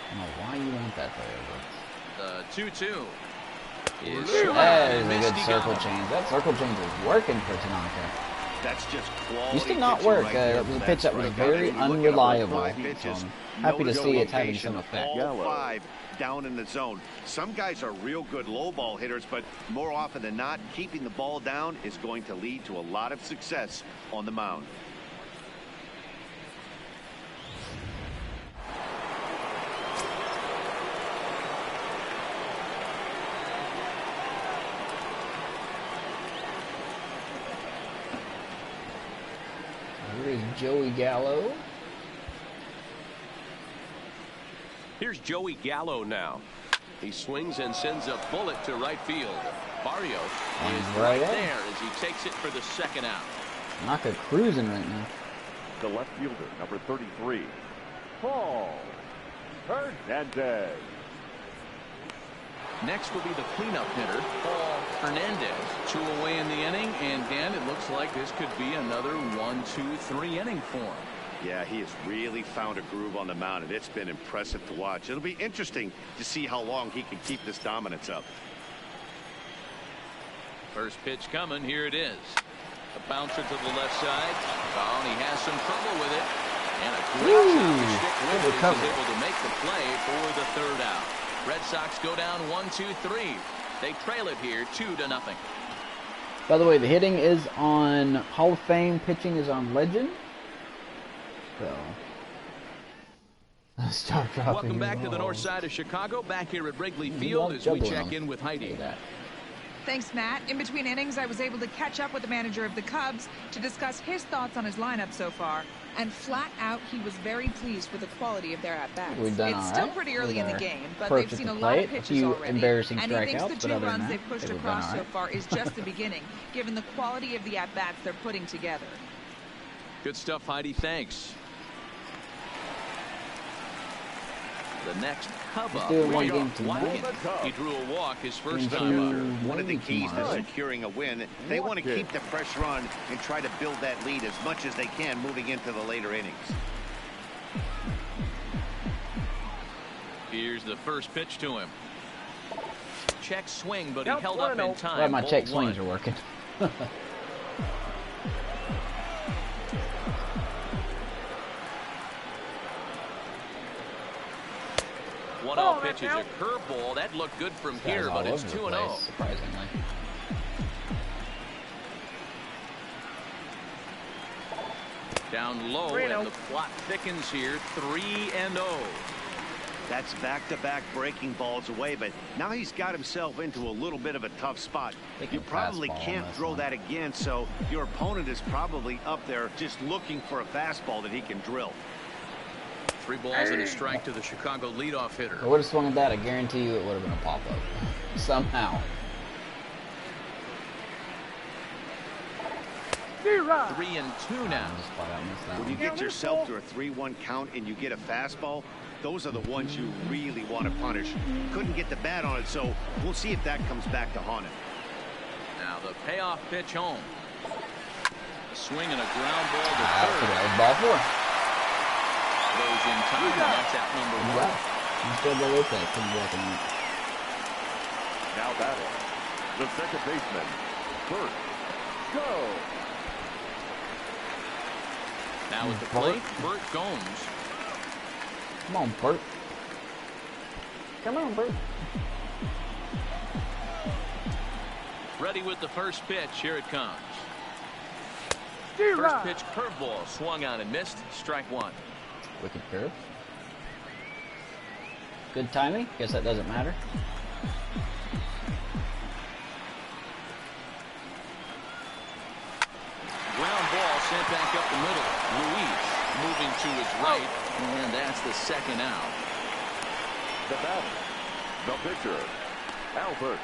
I don't know why you want that there, The 2-2 is but that is a good Misty circle Gala. change. That circle change is working for Tanaka. That's just quality. Used to not pitching work. right there That was a for pitch that was strikeout. very If you look at all unreliable. 5 So pitches, I'm happy to no see it's having location, some effect. all Gallo. 5 down in the zone. Some guys are real good low ball hitters, but more often than not, keeping the ball down is going to lead to a lot of success on the mound. Here is Joey Gallo. Here's Joey Gallo now. He swings and sends a bullet to right field. Barrios is right right in. there as he takes it for the second out. Tanaka cruising right now. The left fielder, number 33, Paul Hernandez. Next will be the cleanup hitter, Paul Hernandez. 2 away in the inning, and Dan, it looks like this could be another 1-2-3 inning for him. Yeah, he has really found a groove on the mound, and it's been impressive to watch. It'll be interesting to see how long he can keep this dominance up. First pitch coming. Here it is. A bouncer to the left side. Oh, and he has some trouble with it. And a great job to stick with it as he's able to make the play for the 3rd out. Red Sox go down 1-2-3. They trail it here 2-0. By the way, the hitting is on Hall of Fame, pitching is on Legend. So, stop dropping. Welcome back to the balls. north side of Chicago. Back here at Wrigley You Field love as we juggling check them. in with Heidi. That. Thanks, Matt. In between innings, I was able to catch up with the manager of the Cubs to discuss his thoughts on his lineup so far. And flat out, he was very pleased with the quality of their at-bats. We've done It's all still right. pretty early in the With our game, but approach they've at seen the a lot of plate, a pitches few already. embarrassing And he thinks strikeouts, the but 2 other than runs that, they've pushed I think we've done across all so right. far is just the beginning, given the quality of the at-bats they're putting together. Good stuff, Heidi. Thanks. The next Cub up. do one game tonight. Watkins. He drew a walk his first Game time two. up. One of the keys to Tomorrow. securing a win, they want to keep the pressure on and try to build that lead as much as they can moving into the later innings. Here's the first pitch to him. Check swing, but he Count held up in 1-0. time. Glad my Ball check 1. swings are working. One Oh, pitch is that's a out. curveball. That looked good from Guys here, all but it's over the 2-0. place, surprisingly. Down low, 3-0. and the plot thickens here. 3-0. That's back-to-back breaking balls away, but now he's got himself into a little bit of a tough spot. They You can probably fastball on can't this throw one. that again, so your opponent is probably up there just looking for a fastball that he can drill. 3 balls and a strike to the Chicago leadoff hitter. If I would have swung at that, I guarantee you it would have been a pop-up. Somehow. 0. 3-2 now. Just flat out missed that When you one. get yourself to a 3-1 count and you get a fastball, those are the ones you really want to punish. Couldn't get the bat on it, so we'll see if that comes back to haunt him. Now the payoff pitch home. A swing and a ground ball to That third. was ball 4. Goes in time, and that's out number 1. Yeah. Instead of Lopez, couldn't work on it. Now batting, the second baseman, Bert. Go. Now at the plate, Bert Gomes. Come on, Bert. Come on, Bert. Ready with the first pitch. Here it comes. First pitch curveball swung on and missed. Strike one. Wicked curve. Good timing. Guess that doesn't matter. Ground ball sent back up the middle. Luis moving to his right, and that's the second out. The batter, the pitcher, Albert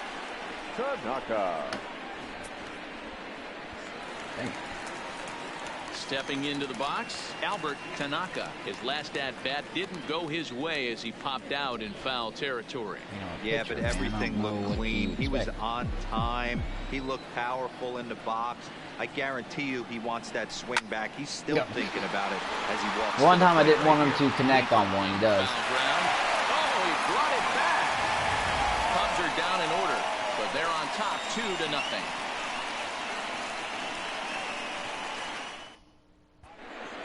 Tanaka. Dang. Stepping into the box, Albert Tanaka. His last at-bat didn't go his way as he popped out in foul territory. Yeah, but everything looked clean. He was on time. He looked powerful in the box. I guarantee you he wants that swing back. He's still thinking about it as he walks. One time I didn't want him to connect on one. He does. Oh, he brought it back. Cubs are down in order, but they're on top 2-0.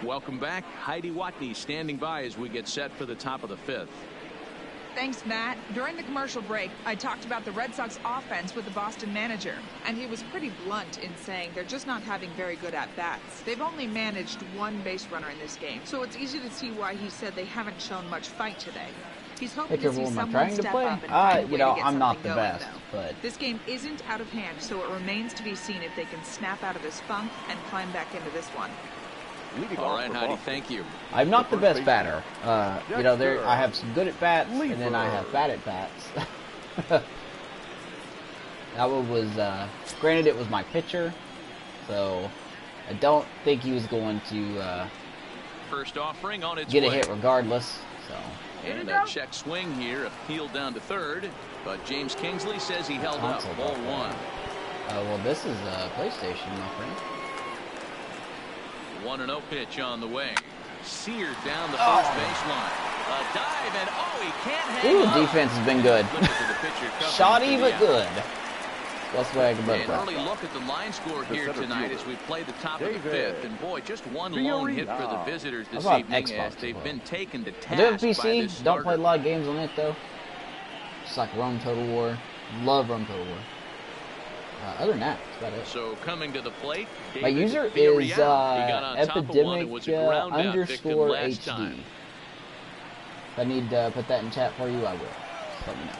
Welcome back. Heidi Watney standing by as we get set for the top of the fifth. Thanks, Matt. During the commercial break, I talked about the Red Sox offense with the Boston manager, and he was pretty blunt in saying they're just not having very good at-bats. They've only managed one base runner in this game, so it's easy to see why he said they haven't shown much fight today. He's hoping to see someone step up and find a way to get I'm not the something going, best, though. but This game isn't out of hand, so it remains to be seen if they can snap out of this funk and climb back into this one. All right, Heidi, thank you. I'm not the best batter. You know, I have some good at bats, and then I have bad at bats. That one was, granted, it was my pitcher, so I don't think he was going to First offering on its get a way. hit regardless. So. And a check swing here, appealed down to third, but James Kingsley says he held up. Ball one. Well, this is PlayStation, my friend. 1-0 pitch on the way. Seared down the first baseline. A dive, and he can't hang up. Defense has been good. Shoddy but good. That's the way I can put it. An early look at the line score here tonight as we play the top of the fifth. And boy, just one long hit for the visitors this evening as they've been taken to task by this PC, starter. don't play a lot of games on it though. Just like Rome Total War. Love Rome Total War. Other than that, that's about it. So coming to the plate, my user is epidemic underscore HD. If I need to put that in chat for you, I will. Just let me know.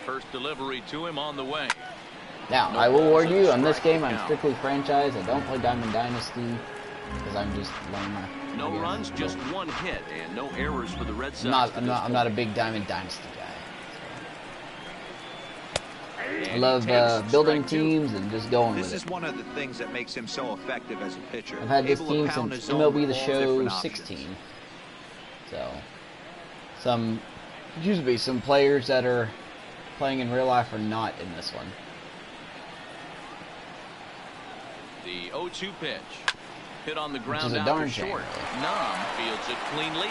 First delivery to him on the way. Now, I will warn you, on this game, I'm strictly franchise. I don't play Diamond Dynasty because I'm just lame. No runs, just one hit, and no errors for the Red Sox. I'm not a big Diamond Dynasty guy. I love building teams and just going with it. This is one of the things that makes him so effective as a pitcher. I've had this team since MLB The Show 16. So, usually some players that are playing in real life are not in this one. The 0-2 pitch. Hit on the ground out for short. Nom fields it cleanly.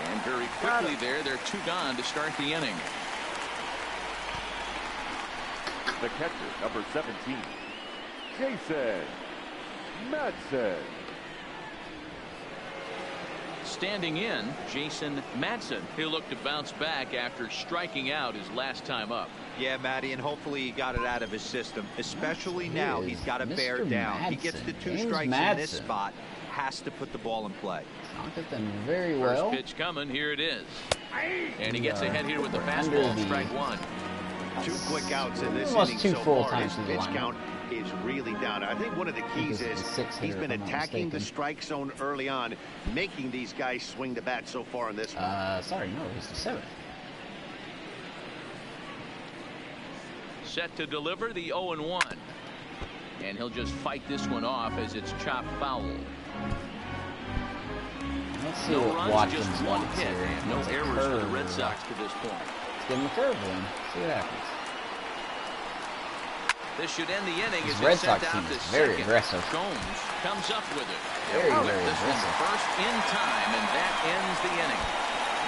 And very quickly there, they're two gone to start the inning. The catcher, number 17, Jason Madsen. Standing in, Jason Madsen. He'll look to bounce back after striking out his last time up. Yeah, Matty, and hopefully he got it out of his system. Especially now, he's got to bear down. He gets the two strikes in this spot, has to put the ball in play. Tanaka done very well. First pitch coming, here it is. And he gets ahead here with the fastball, strike one. 2 quick outs in this inning so far. His pitch count is really down. I think one of the keys is he's been attacking the strike zone early on, making these guys swing the bat so far in this one. Sorry, no, he's the 7th. Set to deliver the 0-1. And he'll just fight this one off as it's chopped foul. Let's see No what runs, Watkins just one wants hit, here. and no errors for the Red Sox to this point. Let's give him a curve one. See what happens. This should end the inning as Red it's sent Sox out team to is very second. aggressive. Jones comes up with it. Very This one's aggressive. first in time, and that ends the inning.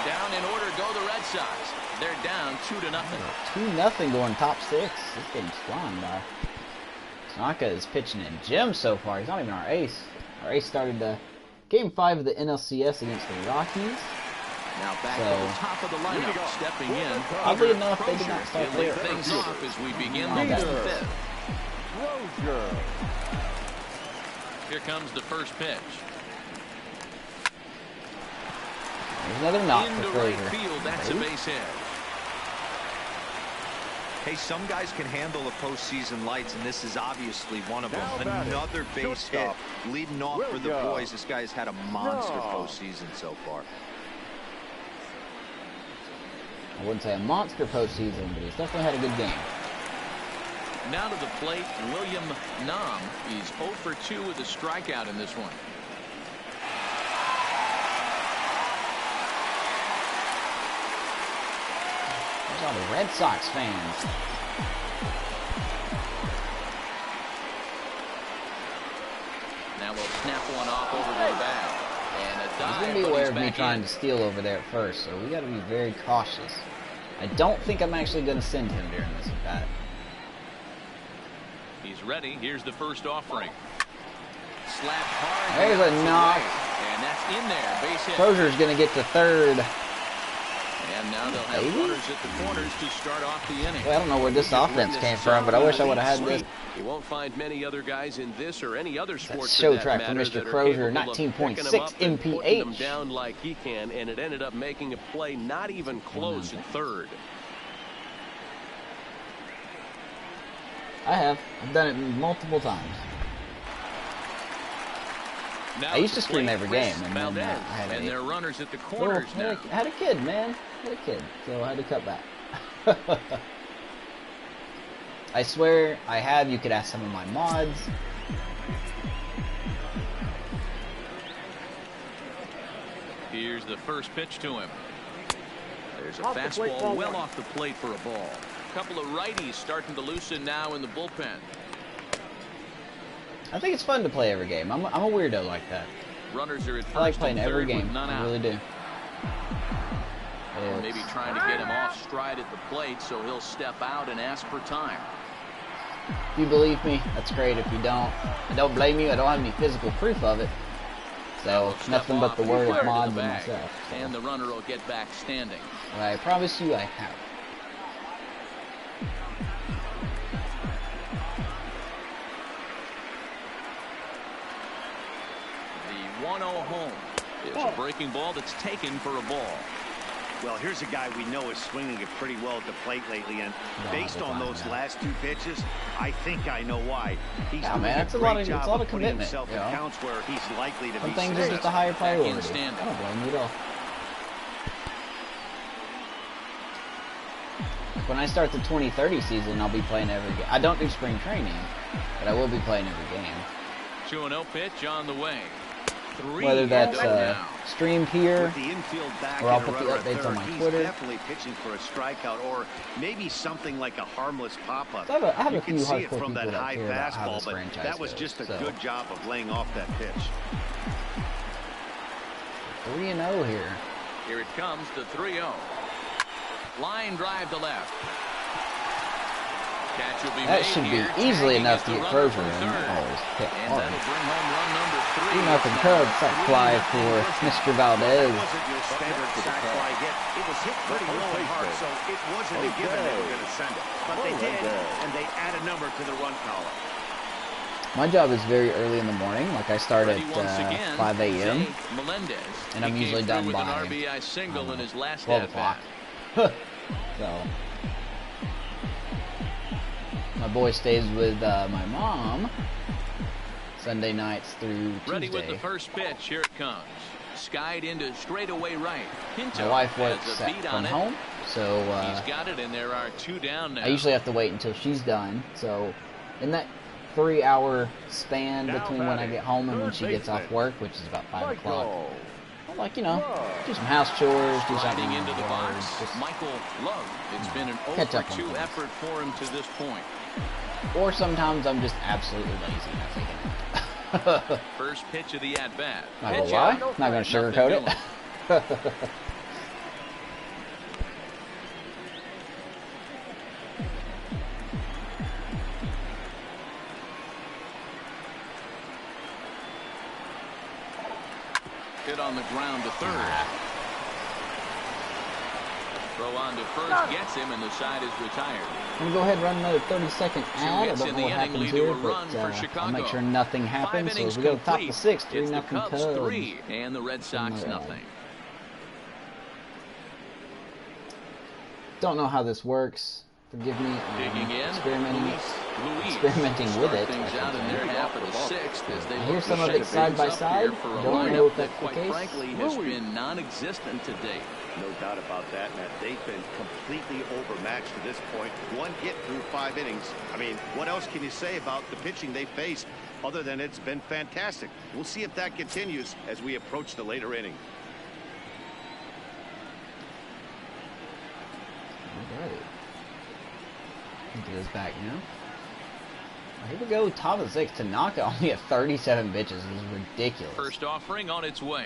Down in order go the Red Sox. They're down 2-0. 2-0 going top 6. This game's flying by. Tanaka is pitching in gem so far. He's not even our ace. Our ace started game 5 of the NLCS against the Rockies. Now back to the top of the lineup, stepping in. Oddly enough, they did not start He'll lead there. things off as we begin the Leader. fifth. Rozier. Here comes the first pitch. There's another knock Into for right Frazier. field, that's a base hit. Hey, some guys can handle the postseason lights, and this is obviously one of them. Now batting, Another base hit, shortstop, leading off for the Williams. boys. This guy's had a monster No. postseason so far. I wouldn't say a monster postseason, but he's definitely had a good game. Now to the plate, William Nam. He's 0 for 2 with a strikeout in this one. There's all the Red Sox fans. Now we'll snap one off over to the bag. And a He's dive, going to be but aware he's of me back trying in. to steal over there at first, so we got to be very cautious. I don't think I'm actually going to send him during this at bat. He's ready. Here's the first offering. Slapped hard. There's a Away. knock. And that's in there. Base hit. Frozier's going to get to third. And now they'll have Maybe? runners at the corners to start off the inning. Well, I don't know where this offense came from, but I wish I would have had this. You won't find many other guys in this or any other sport show for that track for matter Mr. that are Crozier, capable of 19.6 picking 'em up and putting them MPH. down like he can, and it ended up making a play not even close at third. I have. I've done it multiple times. Now I used to to stream plate, every Chris game, and then Valdez. I had and a their runners at the little, corners now. had a kid, man. Had a kid, so I had to cut back. I swear I have. You could ask some of my mods. Here's the first pitch to him. There's a Off the plate, fastball ball well one. off the plate for a ball. A couple of righties starting to loosen now in the bullpen. I think it's fun to play every game. I'm a weirdo like that. Runners are at first I like playing and every third with game. none I out. really do. Or maybe trying to get him off stride at the plate so he'll step out and ask for time. If you believe me, that's great. If you don't, I don't blame you. I don't have any physical proof of it. So, Step nothing but off the and word fire of to the mods and bag. myself. So. And the runner will get back standing. I promise you I have. The 1-0 home is a breaking ball that's taken for a ball. Well, here's a guy we know is swinging it pretty well at the plate lately, and based on those last two pitches, I think I know why. He's Yeah, doing man, a that's a great lot of- job it's a lot of of putting commitment, himself you in know? counts where he's likely to Some be things are just a successful. higher priority. I standing. don't blame you at all. When I start the 2030 season, I'll be playing every game. I don't do spring training, but I will be playing every game. 2-0 pitch on the way. Three Whether that's to go now. streamed here, With the infield back or I'll and a put the runner at updates on third, my he's Twitter. definitely pitching for a strikeout or maybe something like a harmless pop-up. I have a You few can see it hardcore from that people that high care about how fastball, this but franchise that was goes, just a so. good job of laying off that pitch. 3-0 here. Here it comes, the 3-0. Line drive to left. Catch will be That made should be here. easily Tagging enough is to the get runner Crozier from in. third. Oh, it's hit And hard. that'll bring home run number 3. 3-0 Cubs. That fly for Mr. Valdez. It wasn't your standard sac fly hit. It was hit pretty low and hard, so it wasn't a given they were going to send it. But they did, and they add a number to the run column. My job is very early in the morning. Like I start at Ready once again, 5 a.m. Jose Melendez. and I'm He usually came done through with by an RBI single in his last 12 at o'clock. bat. So my boy stays with my mom Sunday nights through Ready with the Tuesday. first pitch. Here it comes. Skied into straightaway right. Pinto My wife has works a beat from on it. home, so He's got it, and there are 2 down now. I usually have to wait until she's done. So in that 3-hour span Now between when I batting, get home and when third she gets off baseman, work, which is about 5 o'clock, Michael. I'm like, you know, do some house chores, do something Riding into the yard, box, just- Michael Love. It's been an Catch up on 0-for-2 things. effort for him to this point. or sometimes I'm just absolutely lazy and I take it. First pitch of the at-bat. Not gonna Pitch lie, out. not gonna Nothing sugarcoat it. doing. Hit on the ground to third. Throw on to first gets him, and the side is retired. I'm going to go ahead and run another 30-second ad. I hits don't in know the what inning happens lead to here, a run for but Chicago. I'll make sure nothing 5 happens. So innings as we go top of complete. the 6th, 3-0 It's the Cubs Cubs. 3 and the Red Sox nothing. Don't know how this works. Forgive me. Digging in, experimenting with it. Things out in their half of the 6th as they I hear look some to of it shake side by things up side. here for a Don't know lineup if that, that's the quite case. frankly, has been non-existent to date. No doubt about that, Matt. They've been completely overmatched to this point. 1 hit through 5 innings. I mean, what else can you say about the pitching they faced other than it's been fantastic? We'll see if that continues as we approach the later inning. All right. Get this back now. Here we go, top of the 6th. Tanaka only at 37 pitches. This is ridiculous. First offering on its way.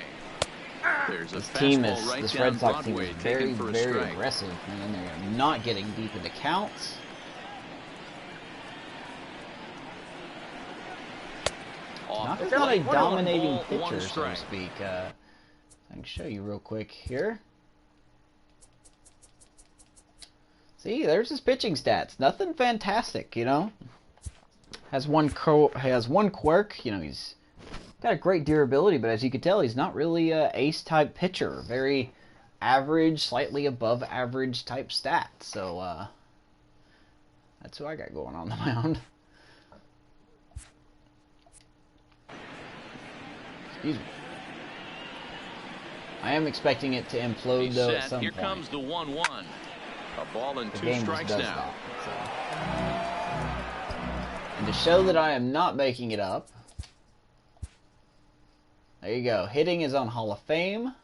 There's a This team fastball is, right this down Red Sox team Broadway, is very, taken for a very strike. aggressive, and they're not getting deep into counts. Tanaka's not a dominating pitcher, so to speak. I can show you real quick here. See, there's his pitching stats. Nothing fantastic, you know. Has one quirk, you know. He's got a great durability, but as you can tell, he's not really a ace-type pitcher. Very average, slightly above average type stats. So, that's who I got going on the mound. Excuse me. I am expecting it to implode, though, at some Here point. comes the 1-1. A ball and The 2 game strikes just does now. that, so. And to show that I am not making it up, there you go. Hitting is on Hall of Fame.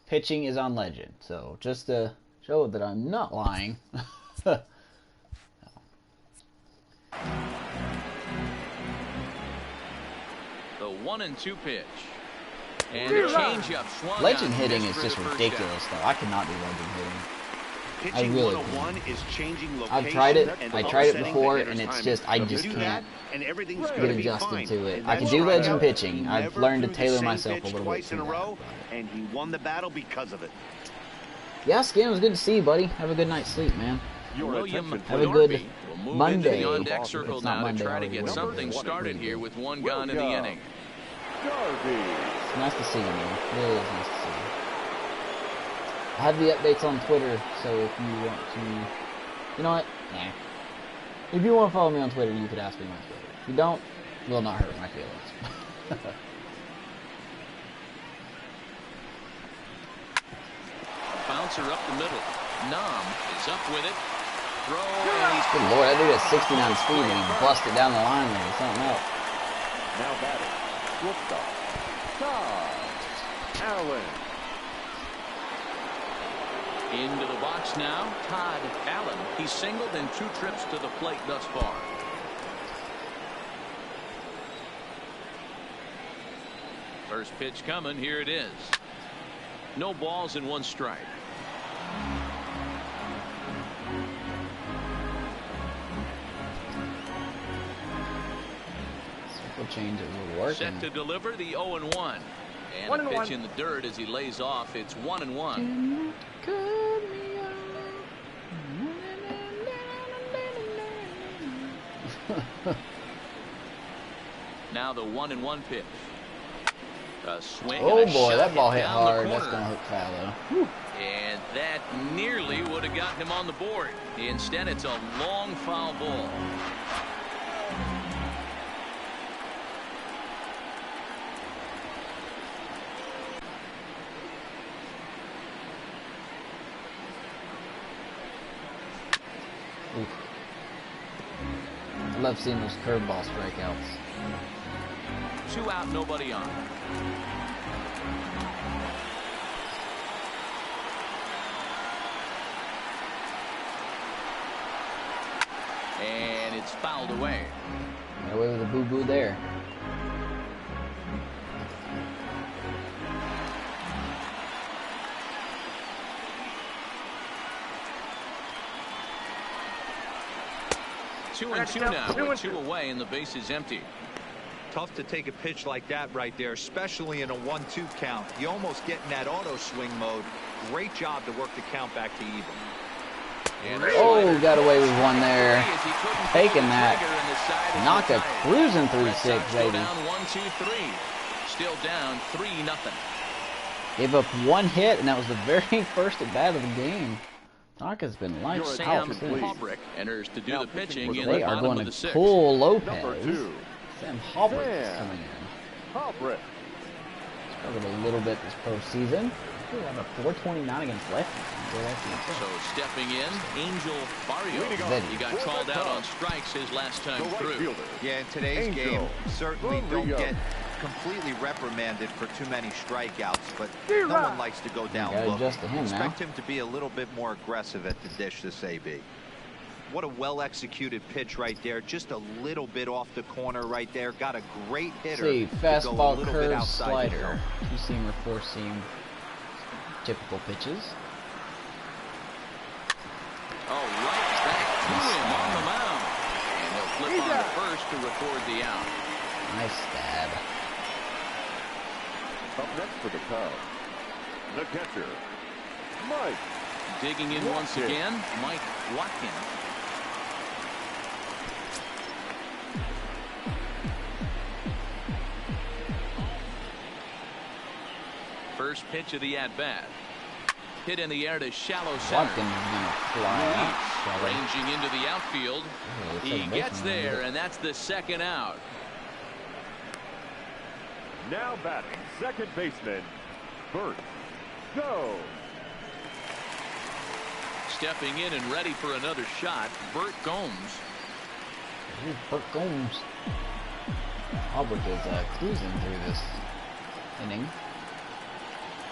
Pitching is on Legend. So just to show that I'm not lying. The 1-2 pitch. And a changeup swung Legend on, hitting missed is for just the first ridiculous, down. though. I cannot do Legend hitting. Pitching really 101 is changing location. I've tried it. and I tried it setting before, the and hitter's it's just timing. I just You do can't that, and everything's get gonna be adjusted fine. to it. And I can that's do right. Legend pitching. He I've never learned to threw the tailor same myself a pitch little bit twice to in a that. row, and he won the battle because of it. Yeah, Skin, it was good to see you, buddy. Have a good night's sleep, man. William Have a good Thorpe will move Monday. into the on-deck circle It's not now Monday, to try to already get was. something started here with 1 gone in the inning. It's nice to see you, man. It really is nice to see you. I have the updates on Twitter, so if you want to... You know what? Nah. If you want to follow me on Twitter, you could ask me on Twitter. If you don't, it will not hurt my feelings. Bouncer up the middle. Nam is up with it. Throw, and he's... Good lord, that dude has 69 speed and he busted down the line there or something else. Now batting, shortstop, Todd Allen. Into the box now, Todd Allen. He's singled in 2 trips to the plate thus far. First pitch coming, here it is. No balls and 1 strike. Circle change is working. Set to deliver the 0-1. And a pitch in the dirt as he lays off. It's 1-1. Now the 1-1 pitch. A swing. Oh and a boy, shot that ball hit down the hard. That's corner. going to hook foul, though. And that nearly would have gotten him on the board. Instead, it's a long foul ball. Oof. I love seeing those curveball strikeouts. 2 out, nobody on. And it's fouled away. Got away with a boo-boo there. Two and two now, with 2 away, and the base is empty. Tough to take a pitch like that right there, especially in a 1-2 count. You almost get in that auto swing mode. Great job to work the count back to even. Oh, got away with one there. Taking that. Tanaka cruising through 6, baby. Down 1-2-3. Still down 3-0. Gave up 1 hit, and that was the very first at bat of the game. Tanaka's been lights out since. Hubrick enters to do the pitching in They the are bottom going of the to 6th. pull Lopez. Number 2. Sam Hubrick is coming in. Hubrick. Struggled a little bit this postseason. He had a 429 against lefties. So stepping in, Angel Barrios. He got called out on strikes his last time The right through. fielder. Yeah, in today's Angel game, certainly don't Rodriguez. get completely reprimanded for too many strikeouts, but no one likes to go down Gotta looking. adjust to him now. Expect him to be a little bit more aggressive at the dish this AB. What a well-executed pitch right there. Just a little bit off the corner right there. Got a great hitter. See, to go a fastball, little bit curve, outside the slider. zone. 2-seam or 4-seam. Typical pitches. Oh, right back to him on the mound. And he'll flip on to first to record the out. Nice stab. Up next for the Cubs, the catcher, Mike. Digging in once again, Mike Watkins. First pitch of the at-bat. Hit in the air to shallow center. Watkins is going to fly out. Shallow. Ranging into the outfield. Oh, it's He like gets this one, there, right? and that's the second out. Now batting, second baseman, Bert. Go. Stepping in and ready for another shot, Bert Gomes. Here's Bert Gomes. Hubrick is cruising through this inning.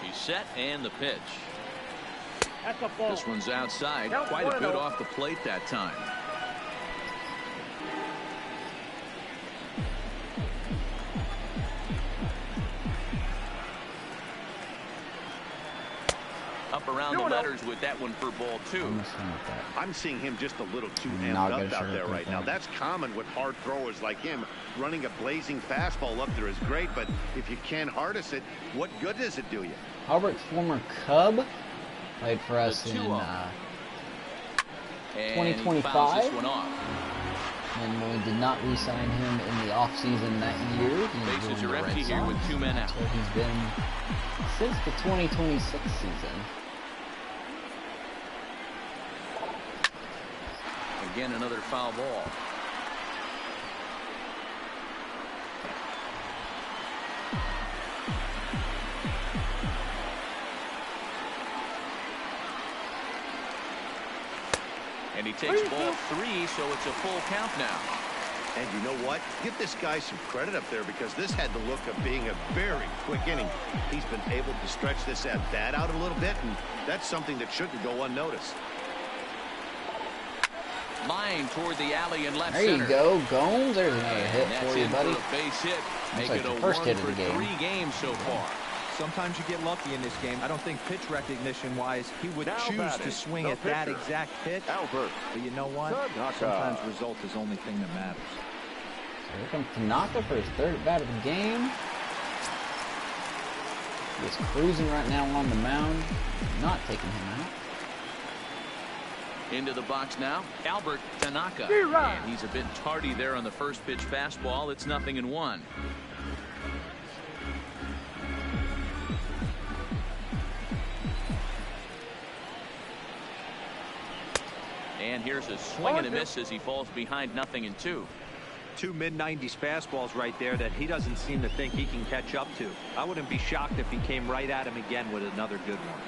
He's set, and the pitch. That's a ball. This one's outside. Count Quite a one bit and off the plate that time. Up around the letters with that one for ball 2. I'm gonna swing with that. I'm seeing him just a little too Not amped gonna up out sure there look right now. that. That's common with hard throwers like him. Running a blazing fastball up there is great, but if you can't harness it, what good does it do you? Hubrick, former Cub, played for us The in 2-0. And he 2025. fouls this one off. and we did not re-sign him in the off-season that year. He's Bases going are to empty Red here Sox. with 2 men out. That's where he's been since the 2026 season. Again, another foul ball. And he takes ball 3, so it's a full count now. And you know what? Give this guy some credit up there because this had the look of being a very quick inning. He's been able to stretch this at-bat out a little bit, and that's something that shouldn't go unnoticed. Line toward the alley and left There center. you go, Gomes. There's another hit And that's for you, in buddy. for a base hit. Make like it the a first 1 hit of for the game. 3 games so far. Sometimes you get lucky in this game. I don't think pitch recognition wise he would Now choose batting, to swing the at that pitcher, exact pitch. Albert. But you know what? Tanaka. Sometimes result is the only thing that matters. So here comes Tanaka for his third at bat of the game. He's cruising right now on the mound. Not taking him out. Into the box now, Albert Tanaka. Right. And he's a bit tardy there on the first pitch fastball. It's 0-1. And here's a swing and a miss as he falls behind 0-2. 2 mid-90s fastballs right there that he doesn't seem to think he can catch up to. I wouldn't be shocked if he came right at him again with another good one.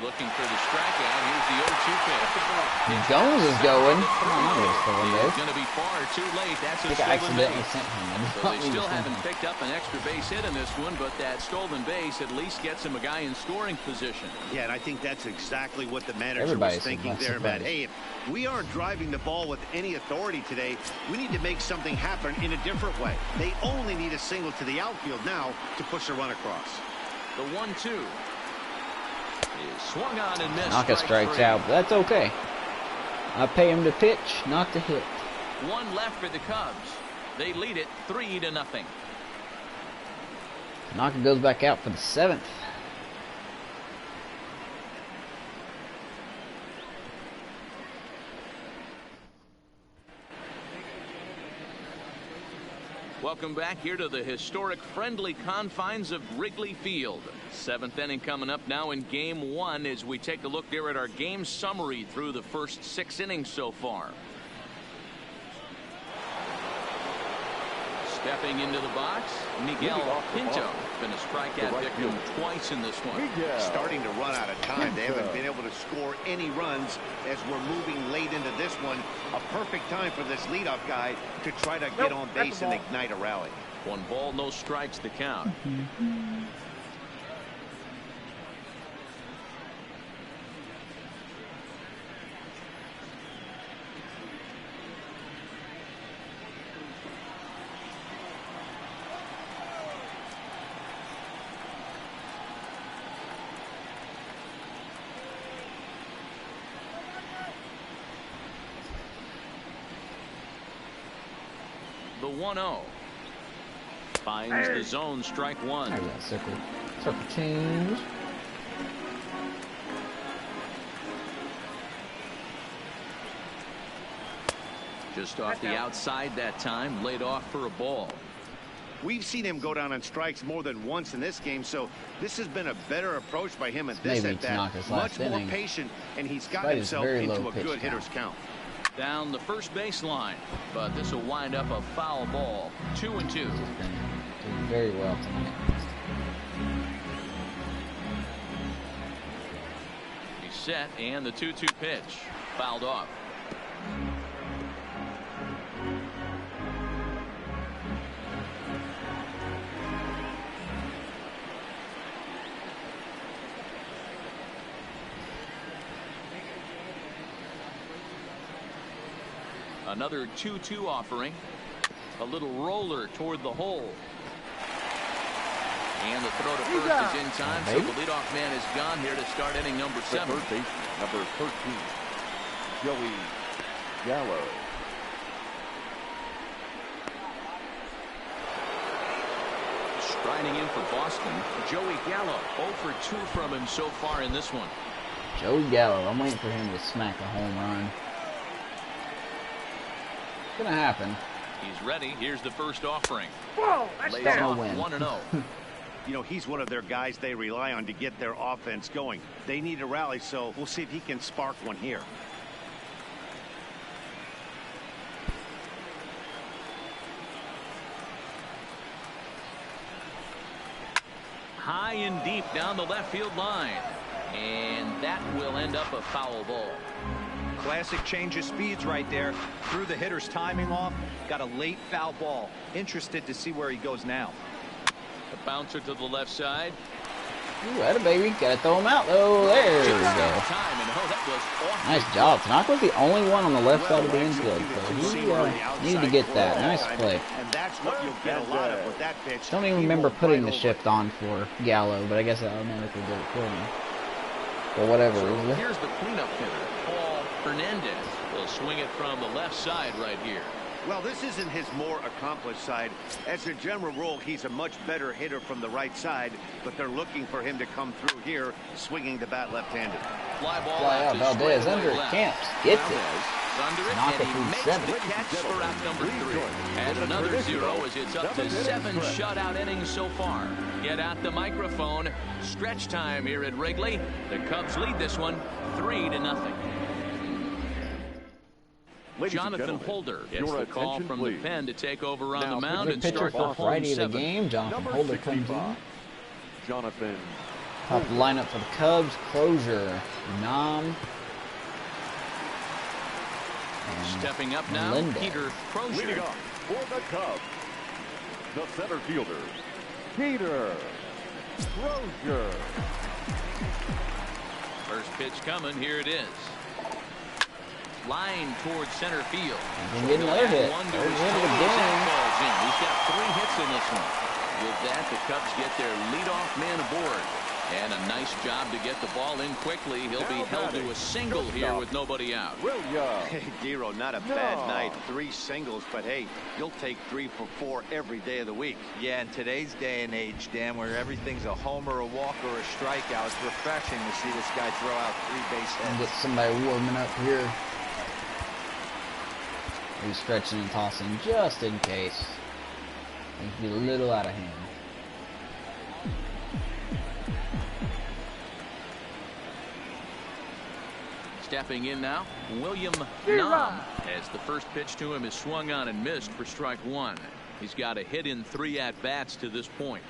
Looking for the strikeout. Here's the 0-2 pitch. Gomes is going. Come on, that was stolen It's base. going to be far too late. That's I a think I stolen accidentally base. sent him. I did So not they mean to still send haven't him. picked up an extra base hit in this one, but that stolen base at least gets him a guy in scoring position. Yeah, and I think that's exactly what the manager Everybody was thinking said there, that's Matt. Hey, if we aren't driving the ball with any authority today, we need to make something happen in a different way. They only need a single to the outfield now to push a run across. The 1-2 is swung on and missed. Tanaka strike strikes 3. out, but that's okay. I pay him to pitch, not to hit. 1 left for the Cubs. They lead it 3-0. Tanaka goes back out for the 7th. Welcome back here to the historic friendly confines of Wrigley Field. 7th inning coming up now in game 1 as we take a look there at our game summary through the first 6 innings so far. Stepping into the box, Miguel Pinto been a strikeout victim twice in this one. Starting to run out of time. They haven't been able to score any runs as we're moving late into this one. A perfect time for this leadoff guy to try to get on base and ignite a rally. 1 ball, no strikes to count. The 1-0 finds the zone, strike 1. There's that circle change. Just off the outside that time, laid off for a ball. We've seen him go down on strikes more than once in this game, so this has been a better approach by him at this at bat. Much more patient, and he's got himself into a good hitter's count. Down the first baseline, but this will wind up a foul ball. 2-2. Doing very well tonight. He's set, and the 2-2 pitch fouled off. Another 2-2 offering. A little roller toward the hole. And the throw to first is in time, so the leadoff man is gone here to start inning number 7. First base, number 13, Joey Gallo. Striding in for Boston, Joey Gallo. 0 for 2 from him so far in this one. Joey Gallo, I'm waiting for him to smack a home run. It's gonna happen. He's ready. Here's the first offering. Whoa, that's Lays down. off Win. 1-0. You know, he's one of their guys they rely on to get their offense going. They need a rally, so we'll see if he can spark one here. High and deep down the left field line. And that will end up a foul ball. Classic change of speeds right there. Threw the hitter's timing off. Got a late foul ball. Interested to see where he goes now. A bouncer to the left side. Ooh, that a baby. Gotta throw him out though. There we Just go. in time, and that was awfully Nice job. Tanaka was the only one on the left side of the infield. So he needed to get that. Nice play. And that's what you'll get a lot of with that pitch. Don't even remember putting the shift on for Gallo, but I guess I automatically did it for me. For whatever reason. Here's the cleanup hitter, Paul Hernandez. Will swing it from the left side right here. Well, this isn't his more accomplished side. As a general rule, he's a much better hitter from the right side, but they're looking for him to come through here, swinging the bat left-handed. Fly ball Fly out, to Valdez straightaway under left. Camps. Gets it. Valdez under it, Tanaka and he through makes 7. the catch for out number 3. And another 0 as it's up to 7 shutout innings so far. Get out the microphone. Stretch time here at Wrigley. The Cubs lead this one 3-0. Jonathan Holder gets the call from the pen to take over on the mound and Pitcher start the for home Friday of the 7. game. Jonathan Holder comes in. Jonathan. Top lineup for the Cubs. Closure. Nam. Stepping up now, Melendez. Peter Leading Crozier. up for the Cubs, the center fielder, Peter Crozier. First pitch coming. Here it is. Line towards center field. He can get another hit. One to Third his hit of the toes. game. That falls in. He's got 3 hits in this one. With that, the Cubs get their leadoff man aboard. And a nice job to get the ball in quickly. He'll be held to a single here with nobody out. Hey, Dero, not a bad night. 3 singles, but hey, you'll take 3 for 4 every day of the week. Yeah, in today's day and age, Dan, where everything's a homer, a walk, or a strikeout, it's refreshing to see this guy throw out 3 base hits. Get somebody warming up here. He's stretching and tossing just in case. He's a little out of hand. Stepping in now, William Nam, as the first pitch to him is swung on and missed for strike 1. He's got a hit in 3 at-bats to this point.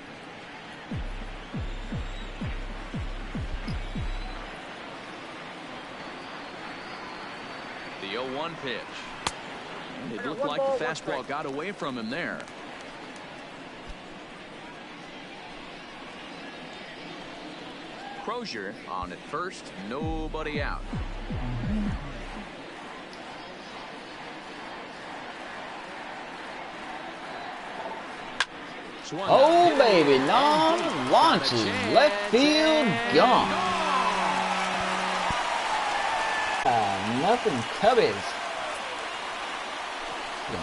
The 0-1 pitch. It looked like the fastball got away from him there. Crozier on at first, nobody out. Oh baby, Nam launches left field, gone. Nothing Cubbies.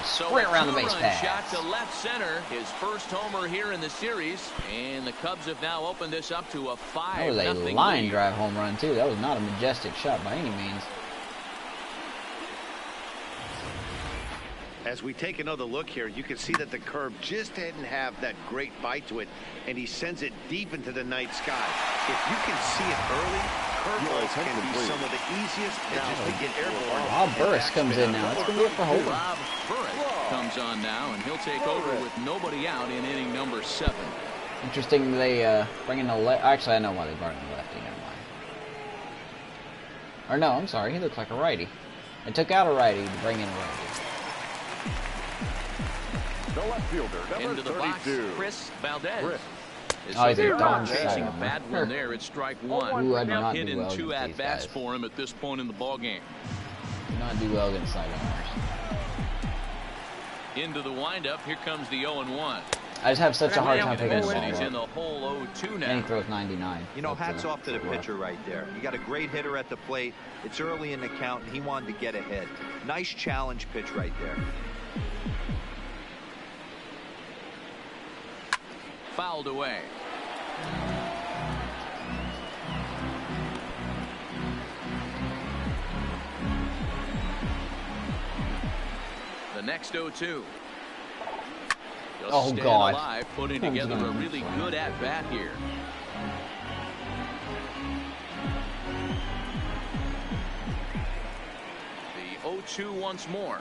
Sprint around the base pass. Shot to left center, his first homer here in the series, and the Cubs have now opened this up to a 5-0 That was a line drive home run too. That was not a majestic shot by any means. As we take another look here, you can see that the curve just didn't have that great bite to it, and he sends it deep into the night sky. If you can see it early, curveballs can be some of the easiest pitches to get airborne. Bob Burris comes in now. It's going to be it for Hogan. Bob Burris comes on now, and he'll take over with nobody out in inning number 7. Interesting they bring in a left. Actually, I know why they brought in a lefty. Never mind. Or no, I'm sorry. He looks like a righty. They took out a righty to bring in a righty. The left fielder, number Into the 32. box, Chris Valdez. Oh, he's a darn chasing a shot. bad one there at strike 1. Ooh, I do not Hit do in well 2 against these at-bats guys. for him at this point in the ballgame. Do not do well against sidearmers. Into the windup, here comes the 0-1. I just have such a hard time picking the And he's in ball the up. hole 0-2 now. And he throws 99. You know, That's, hats off to the rough. pitcher right there. You got a great hitter at the plate. It's early in the count, and he wanted to get ahead. Nice challenge pitch right there. Fouled away. The next 0-2. Just Oh, staying God. alive, putting together a really good at-bat here. The 0-2 once more.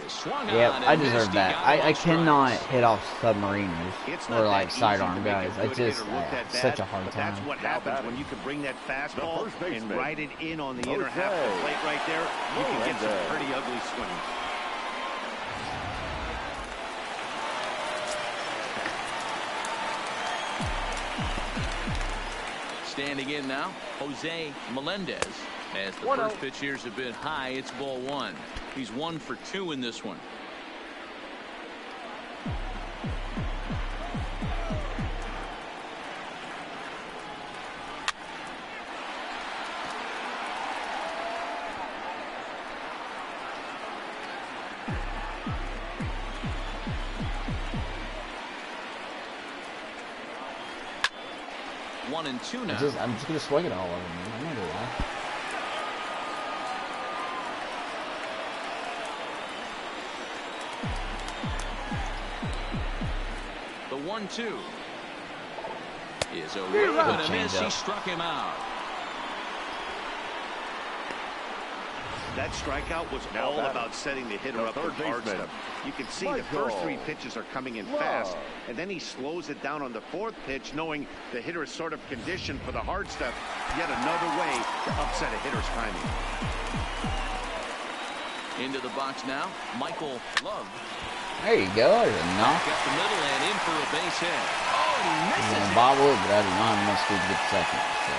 Swung Yep, on I and deserve missed. He that. got I him on cannot strikes. hit off submariners It's or not like that easy sidearm to make a guys. I good just hitter look that such a bad, hard but that's time. what happens when you can bring that fastball first baseman. and ride it in on the inner half of the plate right there. You can get some pretty ugly swings. Standing in now, Jose Melendez. As the first pitch here is a bit high, it's ball 1. He's 1 for 2 in this one. One and two now. I'm just gonna swing it all over me. I'm not gonna lie. The 1-2 is a really good miss. He struck him out. That strikeout was all about setting the hitter up with hard stuff. You can see the first 3 pitches are coming in fast, and then he slows it down on the 4th pitch, knowing the hitter is sort of conditioned for the hard stuff. Yet another way to upset a hitter's timing. Into the box now, Michael Love. There you go. There's a knock. Got the middle and in for a base hit. Oh, he I'm misses gonna it. bobble it, but I do not have enough speed to get second. So.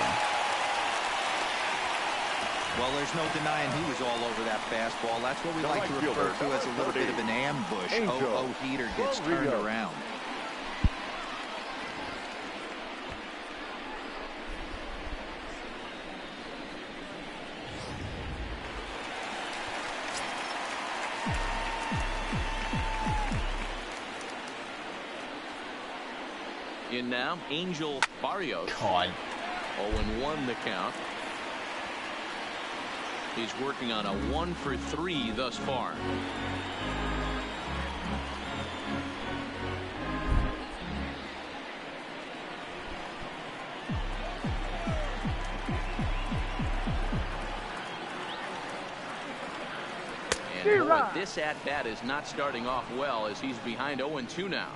Well, there's no denying he was all over that fastball. That's what we like to refer to as a little bit of an ambush. Oh, heater gets turned around. In now, Angel Barrios. God. 0-1 the count. He's working on a 1 for 3 thus far. And boy, this at-bat is not starting off well as he's behind 0-2 now.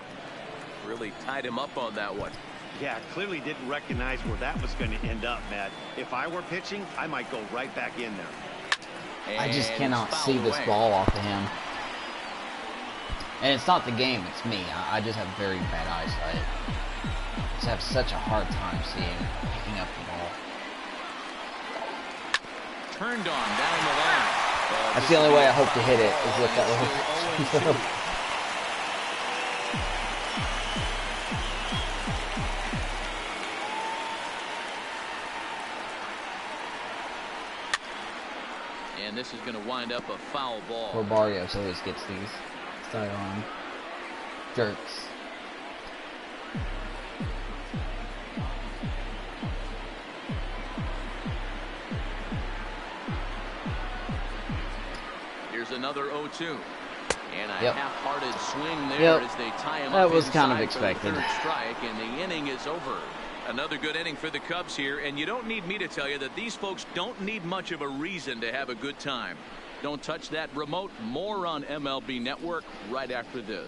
Really tied him up on that one. Yeah, clearly didn't recognize where that was going to end up, Matt. If I were pitching, I might go right back in there. I just And cannot it's see fouled this away. ball off of him. And it's not the game, it's me. I just have very bad eyesight. I just have such a hard time picking up the ball. Turned on down the line. That's the only way I hope to hit it, is with that little... And this is going to wind up a foul ball. Poor Barrios always gets these sidearm jerks. Here's another 0-2. And a Yep. half-hearted swing there Yep. as they tie him That up was kind of inside for the expected. third strike, and the inning is over. Another good inning for the Cubs here, and you don't need me to tell you that these folks don't need much of a reason to have a good time. Don't touch that remote. More on MLB Network right after this.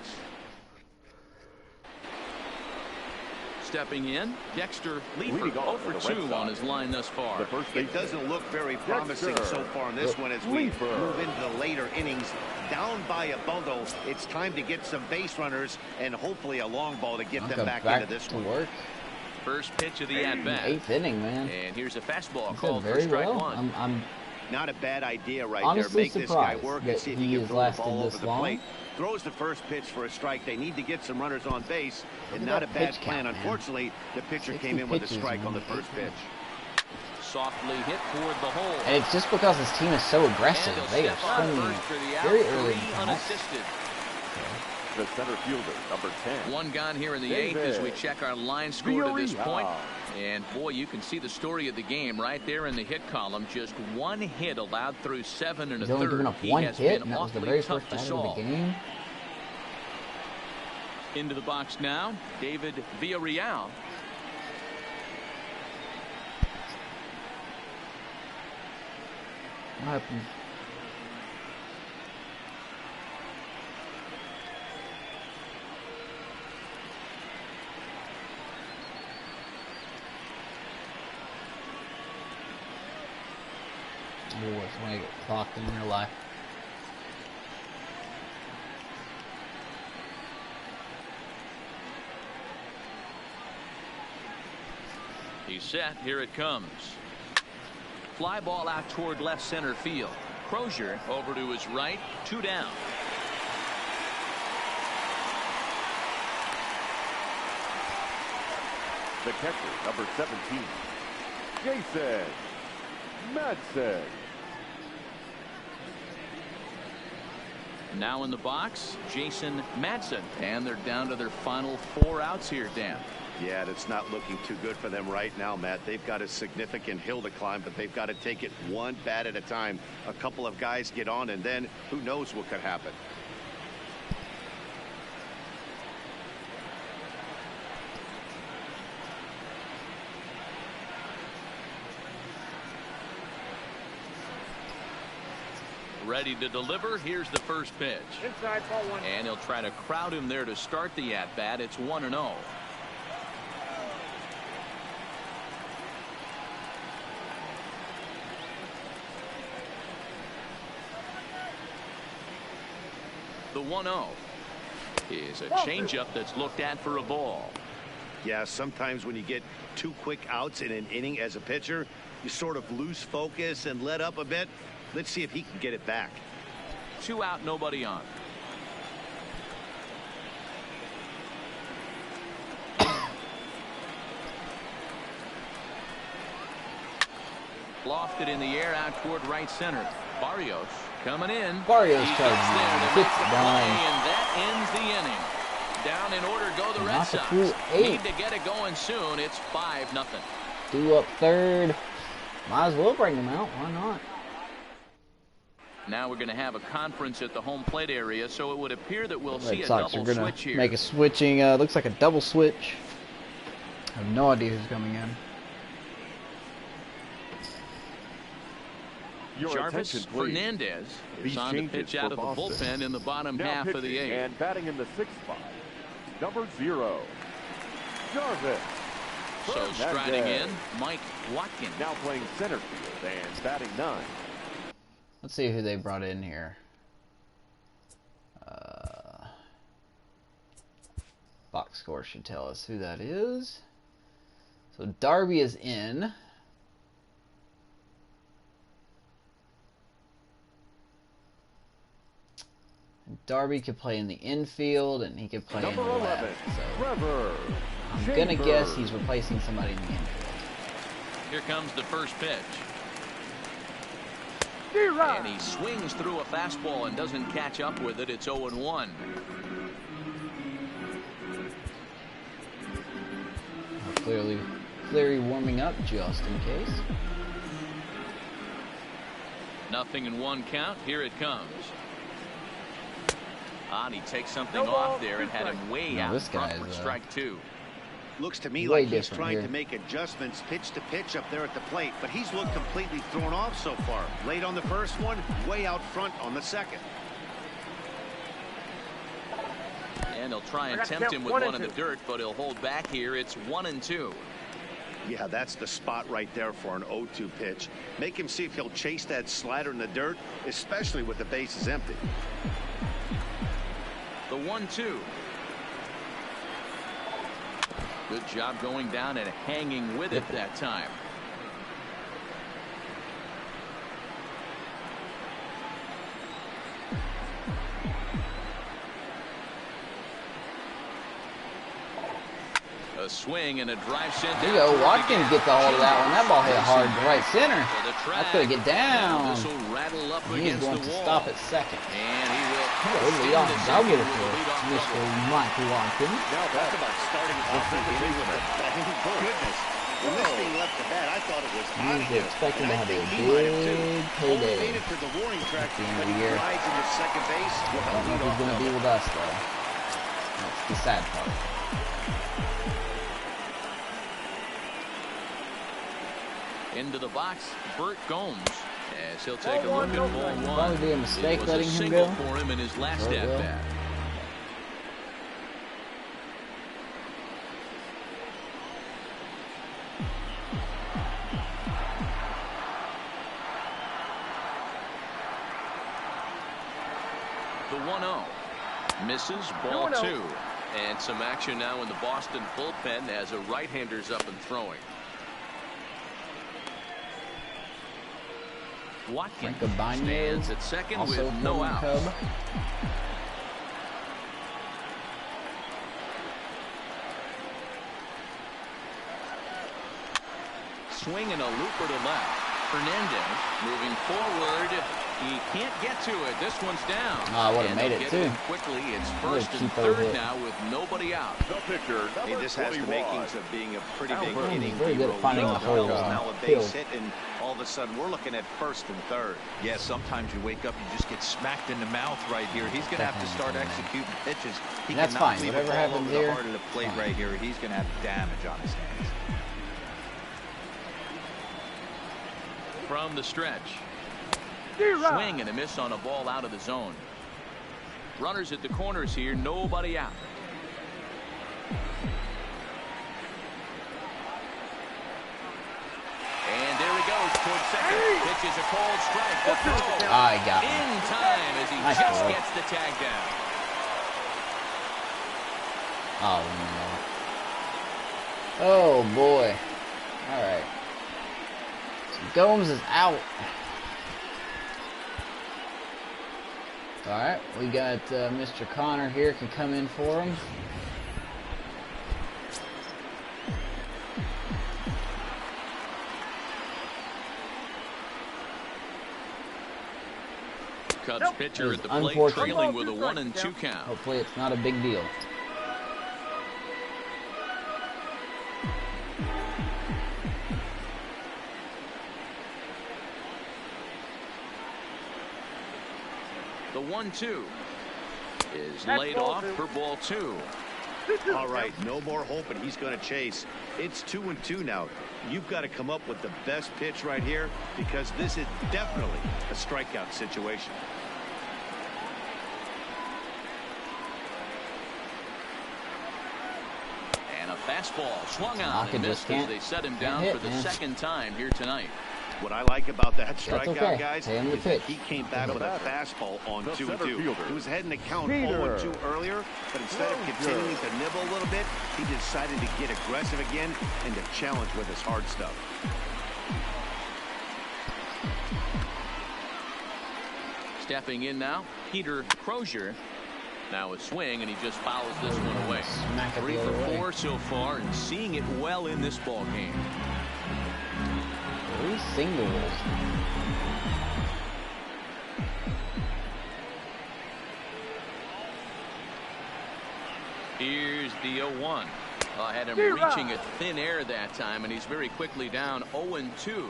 Stepping in, Dexter Leaper, Leading off 0 for for the Red 2 Sox. on his line thus far. The first It baseman. doesn't look very promising Dexter so far in this one as we Leaper. move into the later innings. Down by a bundle, it's time to get some base runners and hopefully a long ball to get I'll them go back, back into this to one. work. First pitch of the at-bat. 8th inning, man. And here's a fastball He's called done for very strike well. one. I'm Not a bad idea right honestly there. Make this guy surprised work that and see if he he can has throw the lasted ball this over the long. plate. Throws the first pitch for a strike. They need to get some runners on base, Look and at not a that bad pitch plan. count, man. Unfortunately, the pitcher 60 came in with a pitches strike in on the the first 8th pitch. Softly hit toward the hole. And it's just because this team is so aggressive. And They he'll are step on swinging first for the out, very early in 3 the count. unassisted. The center fielder, number 10. One gone here in the 8th as we check our line score to this point. And boy, you can see the story of the game right there in the hit column. Just one hit allowed through 7 and He's a only third. given up He one has hit, been and that was the awfully very tough first to batter solve. of the game. Into the box now, David Villarreal. What happened? Oh, it's when I get clocked in real life. He's set. Here it comes. Fly ball out toward left center field. Crozier over to his right. 2 down. The catcher, number 17. Jason Madsen. Now in the box, Jason Madsen. And they're down to their final 4 outs here, Dan. Yeah, it's not looking too good for them right now, Matt. They've got a significant hill to climb, but they've got to take it one bat at a time. A couple of guys get on, and then who knows what could happen. Ready to deliver. Here's the first pitch. Inside ball 1. And he'll try to crowd him there to start the at-bat. It's 1-0. The 1-0 is a changeup that's looked at for a ball. Yeah, sometimes when you get 2 quick outs in an inning as a pitcher, you sort of lose focus and let up a bit. Let's see if he can get it back. 2 out, nobody on. Lofted in the air out toward right center. Barrios coming in. Barrios He charging gets there him. to Gets make the down. play, and that ends the inning. down in order go the Red Not the Sox. full 8. Need to get it going soon. It's 5-0. 2 up third. Might as well bring them out. Why not? Now we're going to have a conference at the home plate area, so it would appear that we'll see Red a Sox double are going switch to here. make a switching. Looks like a double switch. I have no idea who's coming in. Your Jarvis attention, please. Fernandez is These on to changes pitch out for of the Boston. bullpen in the bottom Now half of the pitching 8th. and batting in the 6th spot, number 0, Jarvis So Fernandez. striding in, Mike Watkins. Now playing center field and batting 9. Let's see who they brought in here. Box score should tell us who that is. So Darby is in. Darby could play in the infield, and he could play Number in the 11, left. So Trevor I'm gonna Chambers. guess he's replacing somebody in the infield. Here comes the first pitch. And he swings through a fastball and doesn't catch up with it. It's 0-1. Cleary warming up just in case. 0-1 count. Here it comes. And he takes something off there and had him way out this front guy for is, strike 2. Looks to me way like he's different trying here. to make adjustments pitch to pitch up there at the plate, but he's looked completely thrown off so far. Late on the first one, way out front on the second. And he'll try and tempt him with one in the dirt, but he'll hold back here. It's 1-2. Yeah, that's the spot right there for an 0-2 pitch. Make him see if he'll chase that slider in the dirt, especially with the bases empty. The 1-2. Good job going down and hanging with it that time. A swing and a drive sent There you go. Watkins gets a hold of that one. That ball hit hard to right center. So the That's going to get down. This will rattle up He's against going the to wall. stop at second. And he will Good extend lead off to double second for with a leadoff Mr. double. Michael Watkins. Now that's about starting off the inning with a bang. Goodness. When this thing left the bat, I thought it was out He's again. expecting And to I have a think he might have too. big Only payday. made it to the warning track, At the end but of he the year. glides into second base with I a don't know if he's leadoff going to be double. with us, though. That's the sad part. Into the box, Bert Gomes, as he'll take a look at ball one. Probably be a mistake It was letting a him single go. for him in his last Sure it will. at-bat. The 1-0 misses, ball 2. And some action now in the Boston bullpen as a right-hander's up and throwing. Watkins Franco Bañez, stands at second also with no former outs. Cub. Swing and a looper to left. Fernandez moving forward. He can't get to it. This one's down. I would have And made they'll it, get too. in quickly. It's Really first and cheapo third hit. now with nobody out. The pitcher, Hey, number this has the 21. makings of being a pretty big Albert. inning. Very good at finding the hole. hole, Now a field. base hit, and all of a sudden we're looking at first and third. Yeah, sometimes you wake up, you just get smacked in the mouth right here. He's going to have to start executing pitches. He And that's cannot fine. leave Whatever a ball happens over the here, heart of the plate fine. right here. He's going to have damage on his hands. From the stretch. Swing and a miss on a ball out of the zone. Runners at the corners here, nobody out. And there he goes towards second. Pitches a cold strike. The throw I got him. in time as he Nice just throw. gets the tag down. Oh, no. Oh, boy. All right. So Gomes is out. All right. We got Mr. Connor here can come in for him. Cubs pitcher That at the is plate unfortunate. trailing with a 1-2 count. Hopefully it's not a big deal. 1-2 is laid off for ball 2. All right, no more hoping he's going to chase. It's 2-2 now. You've got to come up with the best pitch right here because this is definitely a strikeout situation. And a fastball swung on and missed as they set him down for the second time here tonight. What I like about that strikeout, guys, is that he came back with a fastball on 2-2. He was heading to count 0-2 earlier, but instead of continuing to nibble a little bit, he decided to get aggressive again and to challenge with his hard stuff. Stepping in now, Peter Crozier. Now a swing, and he just fouls this one away. 3 for 4 so far, and seeing it well in this ball game. 3 singles. Here's the 0-1. Had him reaching at thin air that time, and he's very quickly down 0-2.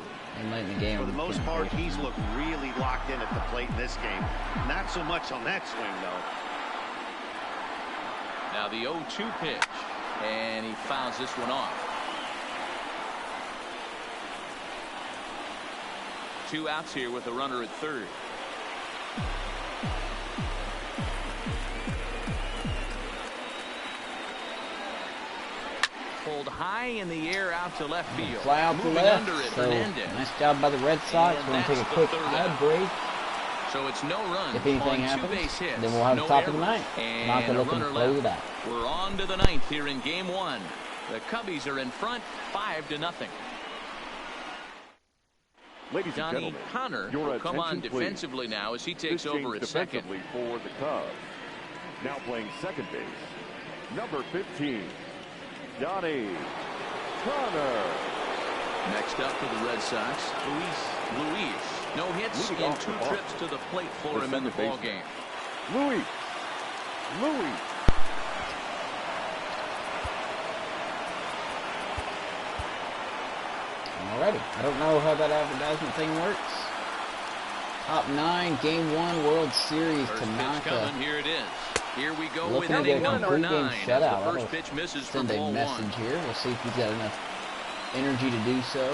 Late in the game. For the most part, he's looked really locked in at the plate in this game. Not so much on that swing, though. Now the 0-2 pitch, and he fouls this one off. 2 outs here with a runner at third. Pulled high in the air out to left field. Fly out to left. Under it, so Hernandez. nice job by the Red Sox. We're going to take a quick ad break. So it's no run. If anything happens, then we'll have the top of the ninth. Tanaka looking to close it out. We're on to the ninth here in game 1. The Cubbies are in front 5-0. Ladies and Johnny gentlemen, Connor your will come on attention, defensively now as he takes over at second. For the Cubs. Now playing second base, number 15, Johnny Connor. Next up for the Red Sox, Luis. No hits in 2 trips to the plate for him in the ball game. Luis. Alrighty. I don't know how that advertisement thing works. Top 9, Game 1, World Series, Tanaka. Here it is. Here we go with Looking to inning get a number complete 9. game shutout. The first pitch misses for Send a ball 1. message here. We'll see if he's got enough energy to do so.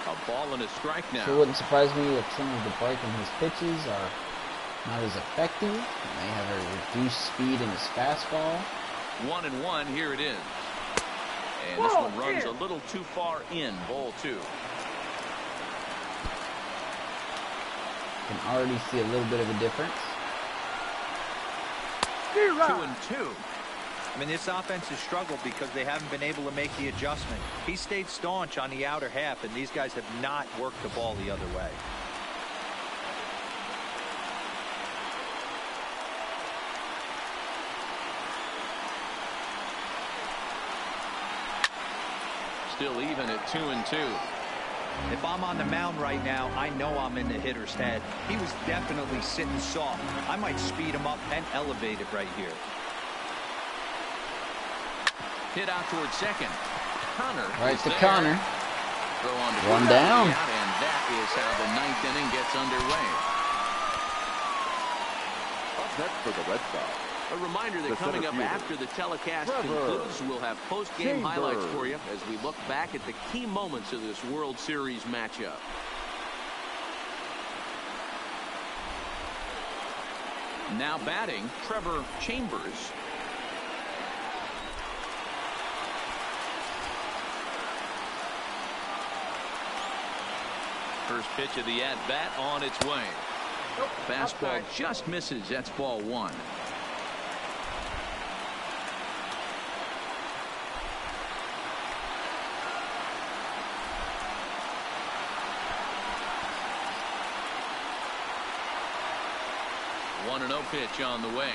A ball and a strike now. Sure wouldn't surprise me if some of the break in his pitches are not as effective. He may have a reduced speed in his fastball. 1-1, here it is. And this one runs a little too far in, ball 2. Can already see a little bit of a difference. 2-2. I mean, this offense has struggled because they haven't been able to make the adjustment. He stayed staunch on the outer half, and these guys have not worked the ball the other way. Still even at 2-2. If I'm on the mound right now, I know I'm in the hitter's head. He was definitely sitting soft. I might speed him up and elevate it right here. Hit out towards second. Connor. Right to Connor. Throw on to One down. And that is how the 9th inning gets underway. Up next for the Red Sox. A reminder that coming up after the telecast concludes, we'll have post-game highlights for you as we look back at the key moments of this World Series matchup. Now batting, Trevor Chambers. First pitch of the at-bat on its way. Fastball just misses. That's ball 1. One 1-0 pitch on the way.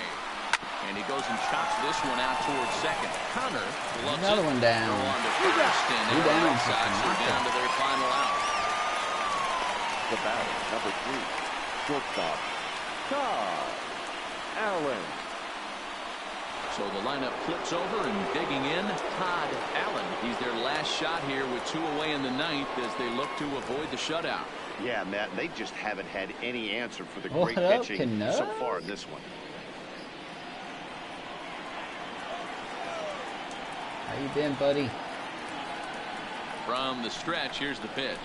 And he goes and chops this one out towards second. Connor loves another one down. On to first, and the Red Sox are down to their final out. The batter, number 3, shortstop, Todd Allen. So the lineup flips over and digging in, Todd Allen. He's their last shot here with 2 away in the 9th as they look to avoid the shutout. Yeah, Matt, they just haven't had any answer for the What great up, pitching Tanaka? so far in this one. How you been, buddy? From the stretch, here's the pitch.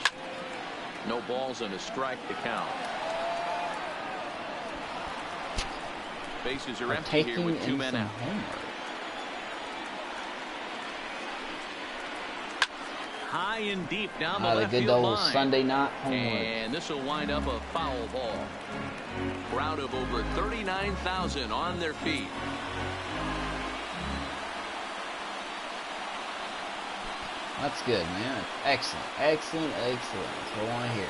No balls and a strike to count. Bases are empty here with 2 men out. High and deep down the left good field old line. Sunday night homework. And this will wind up a foul ball. Crowd of over 39,000 on their feet. That's good, man. Excellent, excellent, excellent. That's what I want to hear.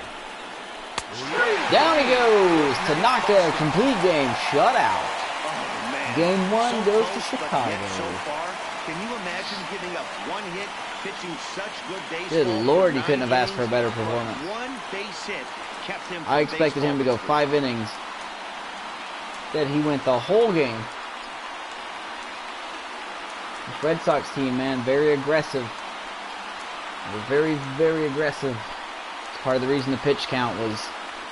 Down he goes. Tanaka, complete game, shutout. Oh, man. Game 1 So goes to close, but Chicago. yet so far, can you imagine giving up 1 hit, pitching such good days? Good Lord, you couldn't have asked for a better performance. 1 base hit kept him. I expected him to go 5 innings. Instead, he went the whole game. This Red Sox team, man, very aggressive. They're very, very aggressive. It's part of the reason the pitch count was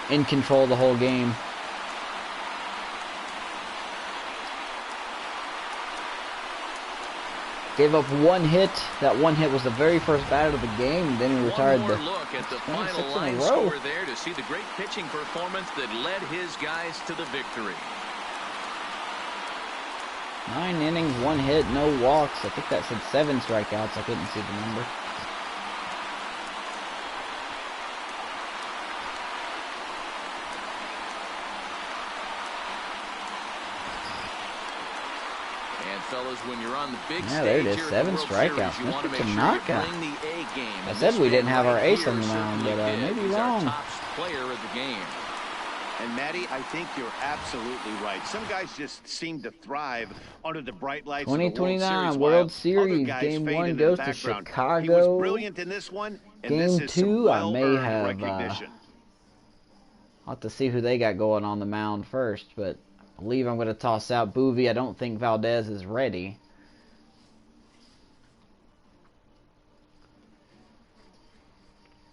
in control the whole game. Gave up 1 hit. That 1 hit was the very first bat of the game. And then he retired One more the look at the final 26 in line a row. score there to see the great pitching performance that led his guys to the victory. 9 innings, 1 hit, no walks. I think that said 7 strikeouts. I couldn't see the number. And fellas, when you're on the big Yeah, stage there it is. here at 7 the World strikeouts. Series, you want to Mr. make sure you Tanaka. bring the A game. I And said this we didn't man have our right ace here on the mound, certainly but did. maybe He's wrong. our top player of the game. And Matty, I think you're absolutely right. Some guys just seem to thrive under the bright lights of the World 2029 Series. World while Series. other guys Game fade 1 into goes the to background. Chicago. He was brilliant in this one, and Game this is some 2, I may well-earned have, recognition. I'll have to see who they got going on the mound first, but I believe I'm going to toss out Boovie. I don't think Valdez is ready.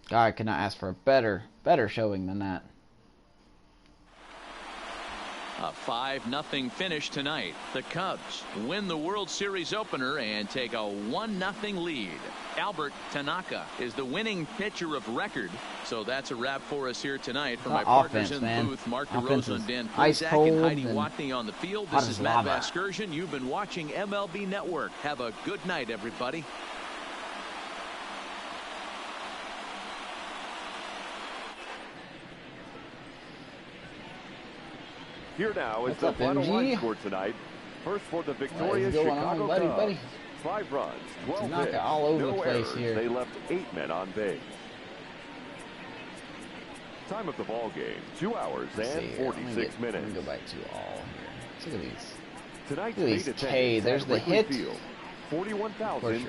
God, could not ask for a better showing than that. A 5-0 finish tonight. The Cubs win the World Series opener and take a 1-0 lead. Albert Tanaka is the winning pitcher of record. So that's a wrap for us here tonight. For my partners Offense, in man. the booth, Mark Offense DeRosa is and Dan ice Plezak cold and Heidi and Watney on the field. hot This as is Matt lava. Vasgersian. You've been watching MLB Network. Have a good night, everybody. Here now is What's the up, final MG? line score tonight. First for the victorious going Chicago on, buddy, Cubs. buddy? 5 runs, 12 Tanaka hits, all over no the place errors. here. They left 8 men on base. Time of the ball game, 2 hours Let's and see here. 46 Let me minutes. go back to all here. Let's look at these. Tonight's Look at these gate K. attendance There's at the Wrigley hit. Field, Of course, you're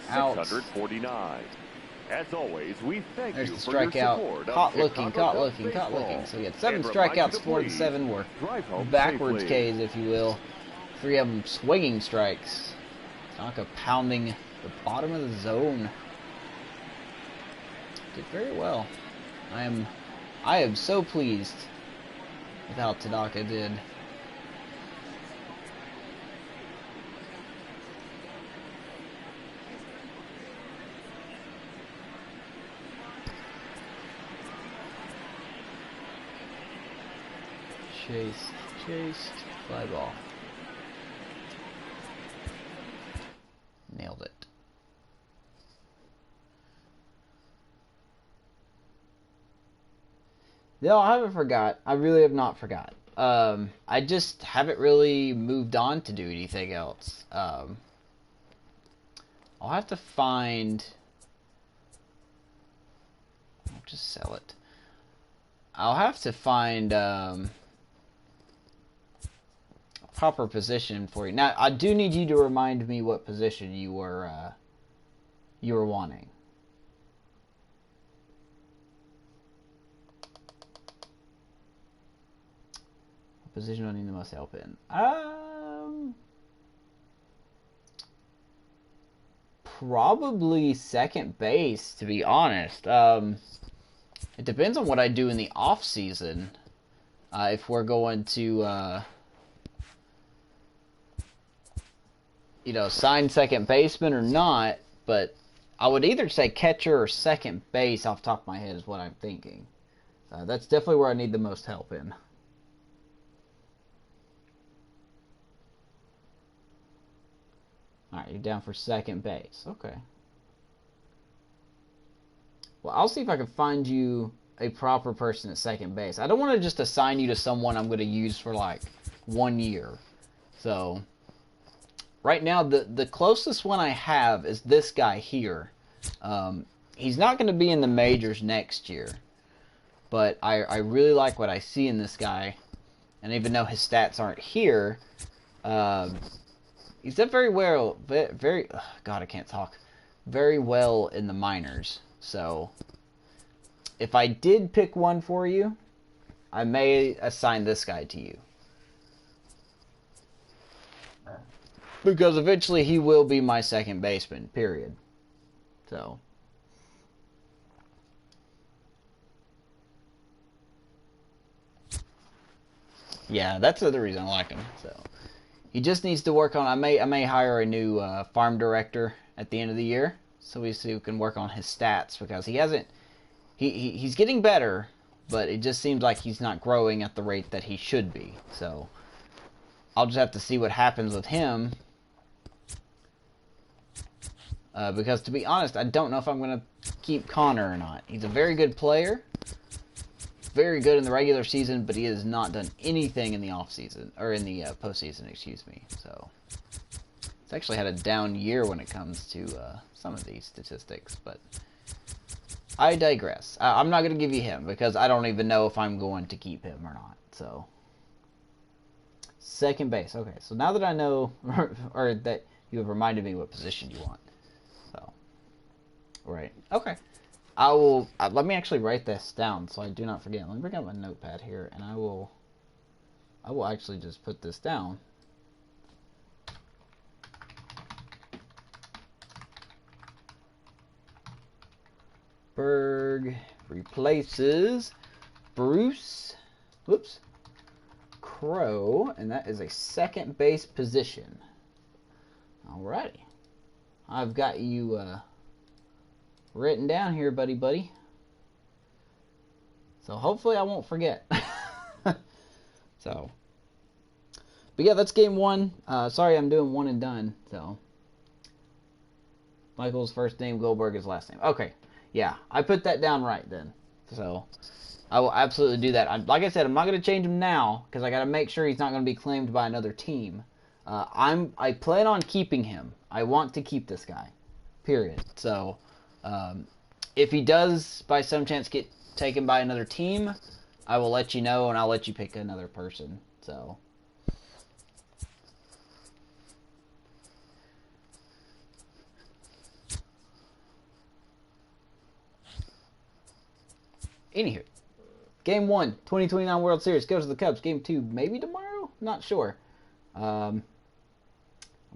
out. 41,649. As always, we thank There's you the for your strikeout. support of Caught looking, Chicago caught Cubs looking, caught baseball. looking. So we had 7 And remind you strikeouts, to 4 of the please 7 were drive home backwards safely. Ks, if you will. 3 of them swinging strikes. Tanaka pounding the bottom of the zone. Did very well. I am so pleased with how Tanaka did. Chased, fly ball. Nailed it. No, I haven't forgot. I really have not forgot. I just haven't really moved on to do anything else. I'll have to find... I'll just sell it. I'll have to find a proper position for you. Now, I do need you to remind me what position you were wanting. What position do I need the most help in? Probably second base, to be honest. It depends on what I do in the off season. If we're going to, sign second baseman or not. But I would either say catcher or second base off the top of my head is what I'm thinking. That's definitely where I need the most help in. Alright, you're down for second base. Okay. Well, I'll see if I can find you a proper person at second base. I don't want to just assign you to someone I'm going to use for like 1 year. So, right now, the closest one I have is this guy here. He's not going to be in the majors next year. But I really like what I see in this guy. And even though his stats aren't here, he's done very well. God, I can't talk. Very well in the minors. So, if I did pick one for you, I may assign this guy to you. Because eventually he will be my second baseman, period. So. Yeah, that's the other reason I like him. So, he just needs to work on. I may hire a new farm director at the end of the year, so we can work on his stats because he hasn't. He's getting better, but it just seems like he's not growing at the rate that he should be. So, I'll just have to see what happens with him. Because to be honest, I don't know if I'm going to keep Connor or not. He's a very good player. Very good in the regular season, but he has not done anything in the off season or in the postseason. Excuse me. So it's actually had a down year when it comes to some of these statistics. But I digress. I'm not going to give you him because I don't even know if I'm going to keep him or not. So second base. Okay. So now that I know, or that you have reminded me what position you want. So right. Okay. I will, let me actually write this down so I do not forget. Let me bring up my notepad here, and I will actually just put this down. Berg replaces Bruce, Crow, and that is a second base position. Alrighty. I've got you, written down here, buddy. So hopefully I won't forget. So, but yeah, that's game one. Sorry, I'm doing one and done. So, Michael's first name, Goldberg his last name. Okay, yeah, I put that down right then. So, I will absolutely do that. Like I said, I'm not going to change him now because I got to make sure he's not going to be claimed by another team. I plan on keeping him. I want to keep this guy. Period. So. If he does, by some chance, get taken by another team, I will let you know, and I'll let you pick another person. So, anywho, Game 1, 2029 World Series goes to the Cubs. Game 2, maybe tomorrow? Not sure. I'm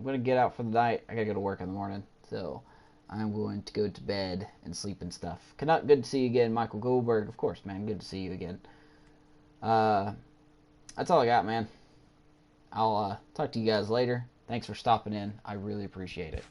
going to get out for the night. I got to go to work in the morning, so I'm going to go to bed and sleep and stuff. Canuck, good to see you again. Michael Goldberg, of course, man. Good to see you again. That's all I got, man. I'll talk to you guys later. Thanks for stopping in. I really appreciate it.